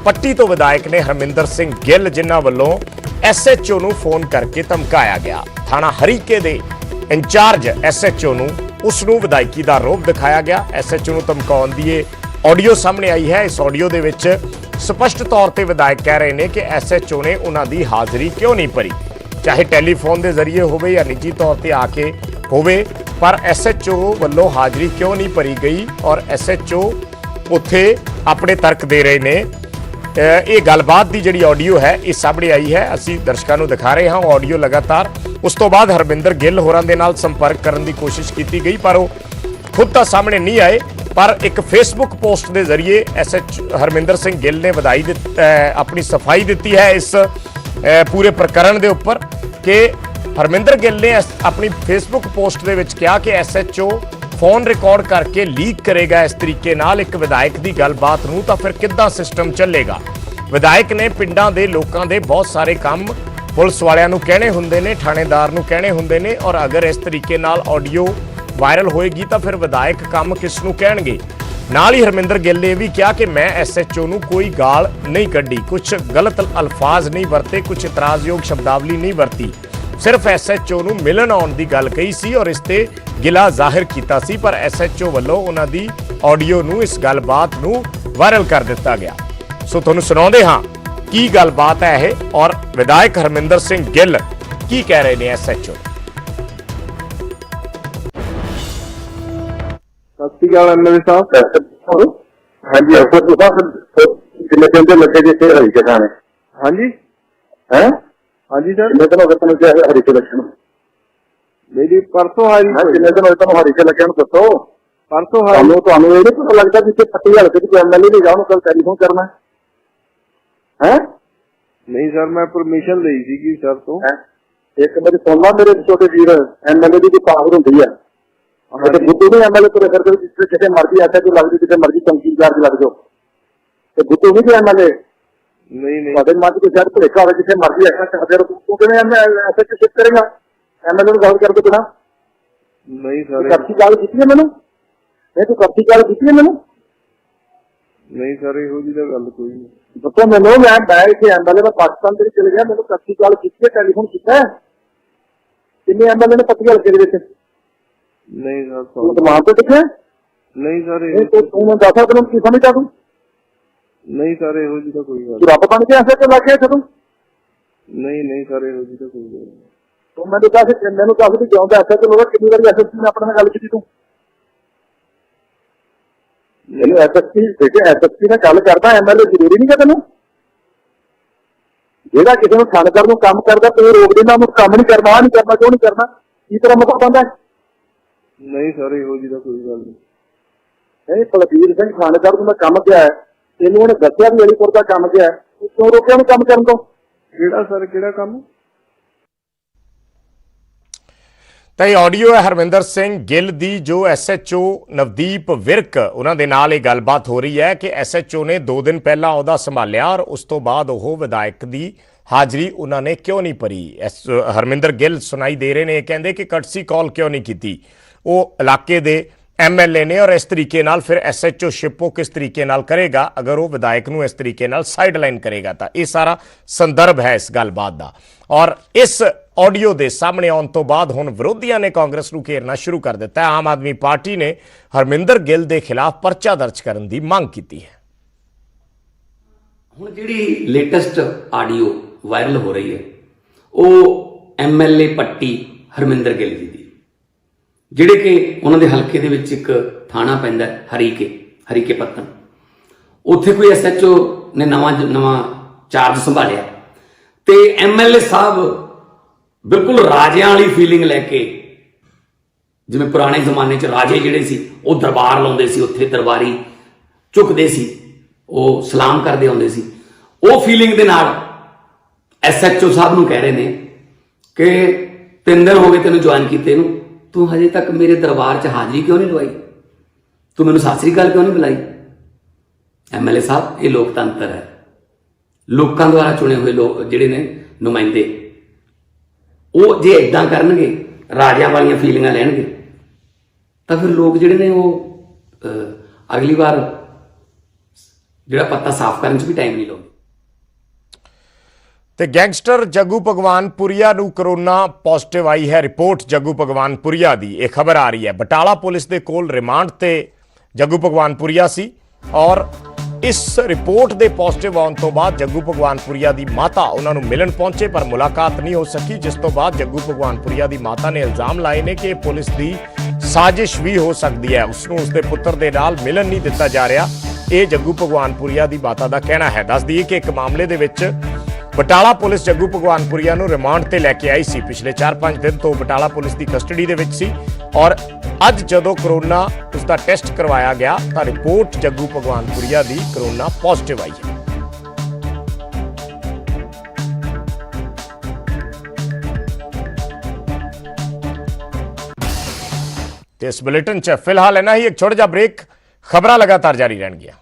ਪੱਟੀ ਤੋਂ ਵਿਧਾਇਕ ਨੇ ਹਰਮਿੰਦਰ ਸਿੰਘ ਗਿੱਲ ਜਿਨ੍ਹਾਂ ਵੱਲੋਂ ਐਸਐਚਓ ਨੂੰ ਫੋਨ ਕਰਕੇ ਧਮਕਾਇਆ ਗਿਆ। ਥਾਣਾ ਹਰੀਕੇ ਦੇ ਇੰਚਾਰਜ ਐਸਐਚਓ ਨੂੰ ਉਸ ਨੂੰ ਵਿਧਾਇਕੀ ਦਾ ਰੋਪ ਦਿਖਾਇਆ ਗਿਆ। ਐਸਐਚਓ ਨੂੰ ਧਮਕਾਉਣ ਦੀ ਇਹ ਆਡੀਓ ਸਾਹਮਣੇ ਆਈ ਹੈ। ਇਸ ਆਡੀਓ ਦੇ ਵਿੱਚ ਸਪਸ਼ਟ ਤੌਰ ਤੇ ਵਿਧਾਇਕ ਕਹਿ ਰਹੇ ਨੇ ਕਿ ਐਸਐਚਓ ਨੇ ਉਹਨਾਂ ਦੀ ਹਾਜ਼ਰੀ ਕਿਉਂ ਨਹੀਂ ਭਰੀ, ਚਾਹੇ ਟੈਲੀਫੋਨ ਦੇ ਜ਼ਰੀਏ ਹੋਵੇ ਜਾਂ ਨਿੱਜੀ ਤੌਰ ਤੇ ਆ ਕੇ ਹੋਵੇ, ਪਰ ਐਸਐਚਓ ਵੱਲੋਂ ਹਾਜ਼ਰੀ ਕਿਉਂ ਨਹੀਂ ਭਰੀ ਗਈ ਔਰ ਐਸਐਚਓ ਉੱਥੇ ਆਪਣੇ ਤਰਕ ਦੇ ਰਹੇ ਨੇ। ਇਹ ਗੱਲਬਾਤ ਦੀ ਜਿਹੜੀ ਆਡੀਓ ਹੈ ਇਹ ਸਾਹਮਣੇ ਆਈ ਹੈ, ਅਸੀਂ ਦਰਸ਼ਕਾਂ ਨੂੰ ਦਿਖਾ ਰਹੇ ਹਾਂ ਆਡੀਓ ਲਗਾਤਾਰ। ਉਸ ਤੋਂ ਬਾਅਦ ਹਰਮਿੰਦਰ ਗਿੱਲ ਹੋਰਾਂ ਦੇ ਨਾਲ ਸੰਪਰਕ ਕਰਨ ਦੀ ਕੋਸ਼ਿਸ਼ ਕੀਤੀ ਗਈ ਪਰ ਉਹ ਖੁਦ ਤਾਂ ਸਾਹਮਣੇ ਨਹੀਂ ਆਏ, ਪਰ ਇੱਕ ਫੇਸਬੁੱਕ ਪੋਸਟ ਦੇ ਜ਼ਰੀਏ ਹਰਮਿੰਦਰ ਸਿੰਘ ਗਿੱਲ ਨੇ ਆਪਣੀ ਸਫਾਈ ਦਿੱਤੀ ਹੈ ਇਸ ਪੂਰੇ ਪ੍ਰਕਰਨ ਦੇ ਉੱਪਰ ਕਿ ਹਰਮਿੰਦਰ ਗਿੱਲ ਨੇ ਆਪਣੀ ਫੇਸਬੁੱਕ ਪੋਸਟ ਦੇ ਵਿੱਚ ਕਿਹਾ ਕਿ ਐਸਐਚਓ ਫੋਨ ਰਿਕਾਰਡ ਕਰਕੇ ਲੀਕ ਕਰੇਗਾ ਇਸ ਤਰੀਕੇ ਨਾਲ ਇੱਕ ਵਿਧਾਇਕ ਦੀ ਗੱਲਬਾਤ ਨੂੰ, ਤਾਂ ਫਿਰ ਕਿੱਦਾਂ ਸਿਸਟਮ ਚੱਲੇਗਾ। ਵਿਧਾਇਕ ਨੇ ਪਿੰਡਾਂ ਦੇ ਲੋਕਾਂ ਦੇ ਬਹੁਤ ਸਾਰੇ ਕੰਮ ਪੁਲਿਸ ਵਾਲਿਆਂ ਨੂੰ ਕਹਿਣੇ ਹੁੰਦੇ ਨੇ, ਥਾਣੇਦਾਰ ਨੂੰ ਕਹਿਣੇ ਹੁੰਦੇ ਨੇ ਔਰ ਅਗਰ ਇਸ ਤਰੀਕੇ ਨਾਲ ਆਡੀਓ ਵਾਇਰਲ ਹੋਏਗੀ ਤਾਂ ਫਿਰ ਵਿਧਾਇਕ ਕੰਮ ਕਿਸ ਨੂੰ ਕਹਿਣਗੇ। ਨਾਲ ਹੀ ਹਰਮਿੰਦਰ ਗਿੱਲ ਨੇ ਵੀ ਕਿਹਾ ਕਿ ਮੈਂ ਐਸਐਚਓ ਨੂੰ ਕੋਈ ਗਾਲ ਨਹੀਂ ਕੱਢੀ, ਕੁਝ ਗਲਤ ਅਲਫਾਜ਼ ਨਹੀਂ ਵਰਤੇ, ਕੁਝ ਇਤਰਾਜ਼ਯੋਗ ਸ਼ਬਦਾਵਲੀ ਨਹੀਂ ਵਰਤੀ, ਸਿਰਫ ਐਸਐਚਓ ਨੂੰ ਮਿਲਣ ਆਉਣ ਦੀ ਗੱਲ ਕਹੀ ਸੀ ਔਰ ਇਸ ਤੇ ਗਿਲਾ ਜ਼ਾਹਿਰ ਕੀਤਾ ਸੀ, ਪਰ ਐਸਐਚਓ ਵੱਲੋਂ ਉਹਨਾਂ ਦੀ ਆਡੀਓ ਨੂੰ, ਇਸ ਗੱਲਬਾਤ ਨੂੰ ਵਾਇਰਲ ਕਰ ਦਿੱਤਾ ਗਿਆ। ਸੋ ਤੁਹਾਨੂੰ ਸੁਣਾਉਂਦੇ ਹਾਂ ਕੀ ਗੱਲਬਾਤ ਹੈ ਇਹ ਔਰ ਵਿਧਾਇਕ ਹਰਮਿੰਦਰ ਸਿੰਘ ਗਿੱਲ ਕੀ ਕਹਿ ਰਹੇ ਨੇ ਐਸਐਚਓ। ਸਤਿ ਸ਼੍ਰੀ ਅਕਾਲ ਐਮਐਲਏ ਸਾਹਿਬ। ਹਾਂਜੀ ਅਫਸਰ ਸਾਹਿਬ ਕਿੰਨੇ ਕਹਿੰਦੇ ਲੱਗੇ ਜੀ ਇੱਥੇ ਹਰੀ ਕੇ ਥਾਣੇ। ਹਾਂਜੀ ਹੈ ਹਾਂਜੀ ਸਰ ਮੈਂ ਤੁਹਾਨੂੰ ਕਿਹਾ ਹਰੀ ਕੇ ਲੱਗੇ ਮੇਰੀ ਪਰਸੋਂ ਹਾਰੀ ਕਿੰਨੇ ਦਿਨ ਹੋਏ ਤੁਹਾਨੂੰ ਹਰੀ ਕੇ ਲੱਗਿਆ ਨੂੰ ਦੱਸੋ। ਪਰਸੋਂ ਹਾਰੀ ਤੁਹਾਨੂੰ ਇਹ ਨਹੀਂ ਪਤਾ ਲੱਗਦਾ ਕਿ ਪੱਟੀ ਹਲਕੇ ਚ ਐਮਐਲਏ ਨਹੀਂ ਜਾਉਂ ਕੱਲ ਟੈਲੀਫੋਨ ਕਰਨਾ ਹੈ। ਨਹੀਂ ਸਰ ਮੈਂ ਪਰਮਿਸ਼ਨ ਲਈ ਸੀਗੀ ਸਰ ਤੋਂ। ਇੱਕ ਮੇਰੀ ਸੁਣ ਲਾ ਮੇਰੇ ਛੋਟੇ ਵੀਰ ਐਮਐਲਏ ਦੀ ਪਾਵਰ ਹੁੰਦੀ ਹੈ ਤੇ ਗੁੱਟੂ ਨਹੀਂ ਐਮਐਲਏ ਤੁਰੇ ਫਿਰਦੇ ਜਿੱਥੇ ਮਰਜ਼ੀ ਆਟਾ ਚ ਲੱਗ ਜਾਓ, ਜਿੱਥੇ ਮਰਜ਼ੀ ਚੌਂਕੀ ਇੰਚਾਰਜ ਲੱਗ ਜਾਓ ਤੇ ਗੁੱਟੂ ਨਹੀਂ ਐਮਐਲਏ। ਨਹੀਂ ਤੁਹਾਡੇ ਮਨ ਚ ਕੋਈ ਸ਼ਾਇਦ ਭੁਲੇਖਾ ਹੋਵੇ, ਜਿੱਥੇ ਮਰਜ਼ੀ ਐਸਾ ਫਿਰ ਤੂੰ ਕਿਵੇਂ ਐਸਾ ਚ ਸ਼ਿਫਟ ਕਰੇਗਾ ਐਮਐਲਏ ਨੂੰ ਗੱਲ ਕਰਕੇ ਬਿਨਾਂ। ਨਹੀਂ ਸਰ ਕਰਤੀ ਗੱਲ ਕੀਤੀ ਹੈ ਮੈਨੂੰ, ਨਹੀਂ ਤੂੰ ਕਰਤੀ ਗੱਲ ਕੀਤੀ ਹੈ ਮੈਨੂੰ। ਨਹੀਂ ਸਰ ਇਹੋ ਜਿਹੀ ਤਾਂ ਗੱਲ ਕੋਈ ਨਹੀਂ। ਦੱਸੋ ਮੈਨੂੰ, ਮੈਂ ਇੱਥੇ ਐਮਐਲਏ ਮੈਂ ਪਾਕਿਸਤਾਨ ਦੇ ਵਿੱਚ ਚਲੇ ਗਿਆ, ਮੈਨੂੰ ਕਰਤੀ ਗੱਲ ਕੀਤੀ ਹੈ, ਟੈਲੀਫੋਨ ਕੀਤਾ ਕਿੰਨੇ ਐਮਐਲਏ ਨੇ ਪੱਟੀ ਹਲਕੇ ਦੇ ਵਿੱਚ। ਨਹੀਂ ਸਰ ਦਿਮਾਗ ਤੋਂ ਕਿੱਥੇ ਨਹੀਂ ਸਰ ਤੂੰ ਮੈਨੂੰ ਦੱਸ ਤੈਨੂੰ ਕੀ ਸਮਝਦਾ ਤੂੰ? ਨਹੀਂ ਸਰ ਇਹੋ ਜਿਹੀ ਤਾਂ ਕੋਈ ਗੱਲ ਤੂੰ ਰੱਬ ਬਣ ਕੇ ਐਸੇ ਤੇ ਲੱਗ ਗਿਆ ਤੂੰ? ਨਹੀਂ ਸਰ ਇਹੋ ਜਿਹੀ ਤਾਂ ਕੋਈ ਗੱਲ ਨਹੀਂ। ਤੂੰ ਮੈਨੂੰ ਦੱਸ ਵੀ ਜਿਉਂਦਾ ਐਸੇ ਤੇ ਲੋਕ ਕਿੰਨੀ ਵਾਰੀ ਐਸਐਸਪੀ ਨੇ ਆਪਣੇ ਨਾਲ ਗੱਲ ਕੀਤੀ ਤੂੰ? ਮੈਨੂੰ ਐਸਐਸਪੀ ਨਾਲ ਗੱਲ ਕਰਦਾ ਐਮਐਲਏ ਜ਼ਰੂਰੀ ਨਹੀਂ ਕਿ ਤੈਨੂੰ? ਜਿਹੜਾ ਕਿਸੇ ਨੂੰ ਥਾਣੇਦਾਰ ਨੂੰ ਕੰਮ ਕਰਦਾ ਤੂੰ ਰੋਕ ਦੇਣਾ ਉਹਨੂੰ ਕੰਮ ਨਹੀਂ ਕਰਨਾ, ਆਹ ਨਹੀਂ ਕਰਨਾ, ਕਿਉਂ ਨਹੀਂ ਕਰਨਾ? ਕੀ ਤਰ੍ਹਾਂ ਮਤਲਬ ਬੰਦਾ? ਨਹੀਂ ਸਰ ਇਹੋ ਜਿਹੀ ਤਾਂ ਕੋਈ ਗੱਲ ਨਹੀਂ। ਨਹੀਂ, ਬਲਬੀਰ ਸਿੰਘ ਥਾਣੇਦਾਰ ਨੂੰ ਮੈਂ ਕੰਮ ਕਿਹਾ ਹੈ, ਤੈਨੂੰ ਉਹਨੇ ਦੱਸਿਆ ਵੀ ਅਲੀਪੁਰ ਦਾ ਕੰਮ ਕਿਹਾ, ਤੂੰ ਕਿਉਂ ਰੋਕਿਆ ਉਹਨੂੰ ਕੰਮ ਕਰਨ ਤੋਂ? ਕਿਹੜਾ ਸਰ ਕਿਹੜਾ ਕੰਮ? ਤਾਂ ਇਹ ਆਡੀਓ ਹੈ ਹਰਮਿੰਦਰ ਸਿੰਘ ਗਿੱਲ ਦੀ, ਜੋ ਐਸਐਚਓ ਨਵਦੀਪ ਵਿਰਕ ਉਹਨਾਂ ਦੇ ਨਾਲ ਇਹ ਗੱਲਬਾਤ ਹੋ ਰਹੀ ਹੈ ਕਿ ਐਸਐਚਓ ਨੇ 2 ਦਿਨ ਪਹਿਲਾਂ ਅਹੁਦਾ ਸੰਭਾਲਿਆ ਔਰ ਉਸ ਤੋਂ ਬਾਅਦ ਉਹ ਵਿਧਾਇਕ ਦੀ ਹਾਜ਼ਰੀ ਉਹਨਾਂ ਨੇ ਕਿਉਂ ਨਹੀਂ ਭਰੀ। ਹਰਮਿੰਦਰ ਗਿੱਲ ਸੁਣਾਈ ਦੇ ਰਹੇ ਨੇ, ਇਹ ਕਹਿੰਦੇ ਕਿ ਕਟਸੀ ਕਾਲ ਕਿਉਂ ਨਹੀਂ ਕੀਤੀ। ਉਹ ਇਲਾਕੇ ਦੇ ਐਮਐਲਏ ਨੇ ਔਰ ਇਸ ਤਰੀਕੇ ਨਾਲ ਫਿਰ ਐਸਐਚਓ ਸ਼ਿਪ ਉਹ ਕਿਸ ਤਰੀਕੇ ਨਾਲ ਕਰੇਗਾ ਅਗਰ ਉਹ ਵਿਧਾਇਕ ਨੂੰ ਇਸ ਤਰੀਕੇ ਨਾਲ ਸਾਈਡਲਾਈਨ ਕਰੇਗਾ। ਤਾਂ ਇਹ ਸਾਰਾ ਸੰਦਰਭ ਹੈ ਇਸ ਗੱਲਬਾਤ ਦਾ। ਔਰ ਇਸ ਆਡੀਓ ਦੇ ਸਾਹਮਣੇ ਆਉਣ ਤੋਂ ਬਾਅਦ ਹੁਣ ਵਿਰੋਧੀਆਂ ਨੇ ਕਾਂਗਰਸ ਨੂੰ ਘੇਰਨਾ ਸ਼ੁਰੂ ਕਰ ਦਿੱਤਾ ਹੈ। ਆਮ ਆਦਮੀ ਪਾਰਟੀ ਨੇ ਹਰਮਿੰਦਰ ਗਿੱਲ ਦੇ ਖਿਲਾਫ ਪਰਚਾ ਦਰਜ ਕਰਨ ਦੀ ਮੰਗ ਕੀਤੀ ਹੈ। ਹੁਣ ਜਿਹੜੀ ਲੇਟੈਸਟ ਆਡੀਓ ਵਾਇਰਲ ਹੋ ਰਹੀ ਹੈ ਉਹ ਐਮਐਲਏ ਪੱਟੀ ਹਰਮਿੰਦਰ ਗਿੱਲ ਜੀ ਦੀ, ਜਿਹੜੇ ਕਿ ਉਹਨਾਂ ਦੇ ਹਲਕੇ ਦੇ ਵਿੱਚ ਇੱਕ ਥਾਣਾ ਪੈਂਦਾ ਹਰੀਕੇ ਪੱਤਨ। ਉੱਥੇ ਕੋਈ ਐਸਐਚਓ ਨੇ ਨਵਾਂ ਚਾਰਜ ਸੰਭਾਲਿਆ ਤੇ ਐਮਐਲਏ ਸਾਹਿਬ ਬਿਲਕੁਲ ਰਾਜਿਆਂ ਵਾਲੀ ਫੀਲਿੰਗ ਲੈ ਕੇ, ਜਿਵੇਂ ਪੁਰਾਣੇ ਜ਼ਮਾਨੇ 'ਚ ਰਾਜੇ ਜਿਹੜੇ ਸੀ ਉਹ ਦਰਬਾਰ ਲਾਉਂਦੇ ਸੀ, ਉੱਥੇ ਦਰਬਾਰੀ ਝੁਕਦੇ ਸੀ, ਉਹ ਸਲਾਮ ਕਰਦੇ ਆਉਂਦੇ ਸੀ, ਉਹ ਫੀਲਿੰਗ ਦੇ ਨਾਲ ਐਸਐਚਓ ਸਾਹਿਬ ਨੂੰ ਕਹਿ ਰਹੇ ਨੇ ਕਿ 3 ਦਿਨ ਹੋ ਗਏ ਤੈਨੂੰ ਜੁਆਇਨ ਕੀਤੇ ਨੂੰ, ਤੂੰ ਹਜੇ ਤੱਕ ਮੇਰੇ ਦਰਬਾਰ 'ਚ ਹਾਜ਼ਰੀ ਕਿਉਂ ਨਹੀਂ ਲਵਾਈ? ਤੂੰ ਮੈਨੂੰ ਸਤਿ ਸ੍ਰੀ ਅਕਾਲ ਕਿਉਂ ਨਹੀਂ ਬੁਲਾਈ? ਐਮਐਲਏ ਸਾਹਿਬ, ਇਹ ਲੋਕਤੰਤਰ ਹੈ। ਲੋਕਾਂ ਦੁਆਰਾ ਚੁਣੇ ਹੋਏ ਲੋਕ ਜਿਹੜੇ ਨੇ ਨੁਮਾਇੰਦੇ, ਉਹ ਜੇ ਇਦਾਂ ਕਰਨਗੇ, ਰਾਜਿਆਂ ਵਾਲੀਆਂ ਫੀਲਿੰਗਾਂ ਲੈਣਗੇ, ਤਾਂ ਫਿਰ ਲੋਕ ਜਿਹੜੇ ਨੇ ਉਹ ਅਗਲੀ ਵਾਰ ਜਿਹੜਾ ਪੱਤਾ ਸਾਫ਼ ਕਰਨ 'ਚ ਵੀ ਟਾਈਮ ਨਹੀਂ ਲਾਉਂਦੇ। ਤੇ ਗੈਂਗਸਟਰ ਜੱਗੂ ਭਗਵਾਨਪੁਰੀਆ ਨੂੰ ਕਰੋਨਾ ਪੋਜ਼ਿਟਿਵ ਆਈ ਹੈ ਰਿਪੋਰਟ। ਜੱਗੂ ਭਗਵਾਨਪੁਰੀਆ ਦੀ ਇਹ ਖਬਰ ਆ ਰਹੀ ਹੈ। ਬਟਾਲਾ ਪੁਲਿਸ ਦੇ ਕੋਲ ਰਿਮਾਂਡ ਤੇ ਜੱਗੂ ਭਗਵਾਨਪੁਰੀਆ ਸੀ ਔਰ ਇਸ ਰਿਪੋਰਟ ਦੇ ਪੋਜ਼ਿਟਿਵ ਆਉਣ ਤੋਂ ਬਾਅਦ ਜੱਗੂ ਭਗਵਾਨਪੁਰੀਆ ਦੀ ਮਾਤਾ ਉਹਨਾਂ ਨੂੰ ਮਿਲਣ ਪਹੁੰਚੇ ਪਰ ਮੁਲਾਕਾਤ ਨਹੀਂ ਹੋ ਸਕੀ, ਜਿਸ ਤੋਂ ਬਾਅਦ ਜੱਗੂ ਭਗਵਾਨਪੁਰੀਆ ਦੀ ਮਾਤਾ ਨੇ ਇਲਜ਼ਾਮ ਲਾਏ ਨੇ ਕਿ ਇਹ ਪੁਲਿਸ ਦੀ ਸਾਜ਼ਿਸ਼ ਵੀ ਹੋ ਸਕਦੀ ਹੈ, ਉਸ ਨੂੰ ਉਸਦੇ ਪੁੱਤਰ ਦੇ ਨਾਲ ਮਿਲਣ ਨਹੀਂ ਦਿੱਤਾ ਜਾ ਰਿਹਾ। ਇਹ ਜੱਗੂ ਭਗਵਾਨਪੁਰੀਆ ਦੀ ਮਾਤਾ ਦਾ ਕਹਿਣਾ ਹੈ। ਦੱਸ ਦਈਏ ਕਿ ਇੱਕ ਮਾਮਲੇ ਦੇ ਵਿੱਚ ਬਟਾਲਾ ਪੁਲਿਸ ਜੱਗੂ ਭਗਵਾਨਪੁਰੀਆ ਨੂੰ ਰਿਮਾਂਡ ਤੇ ਲੈ ਕੇ ਆਈ ਸੀ। ਪਿਛਲੇ 4-5 ਦਿਨ ਤੋਂ ਬਟਾਲਾ ਪੁਲਿਸ ਦੀ ਕਸਟਡੀ ਦੇ ਵਿੱਚ ਸੀ ਔਰ ਅੱਜ ਜਦੋਂ ਕਰੋਨਾ ਉਸਦਾ ਟੈਸਟ ਕਰਵਾਇਆ ਗਿਆ ਤਾਂ ਰਿਪੋਰਟ ਜੱਗੂ ਭਗਵਾਨਪੁਰੀਆ ਦੀ ਕਰੋਨਾ ਪੋਜ਼ਿਟਿਵ ਆਈ ਹੈ। ਤੇ ਇਸ ਬੁਲੇਟਿਨ 'ਚ ਫਿਲਹਾਲ ਇੰਨਾ ਹੀ। ਇੱਕ ਛੋਟਾ ਜਿਹਾ ਬ੍ਰੇਕ, ਖਬਰਾਂ ਲਗਾਤਾਰ ਜਾਰੀ ਰਹਿਣਗੀਆਂ।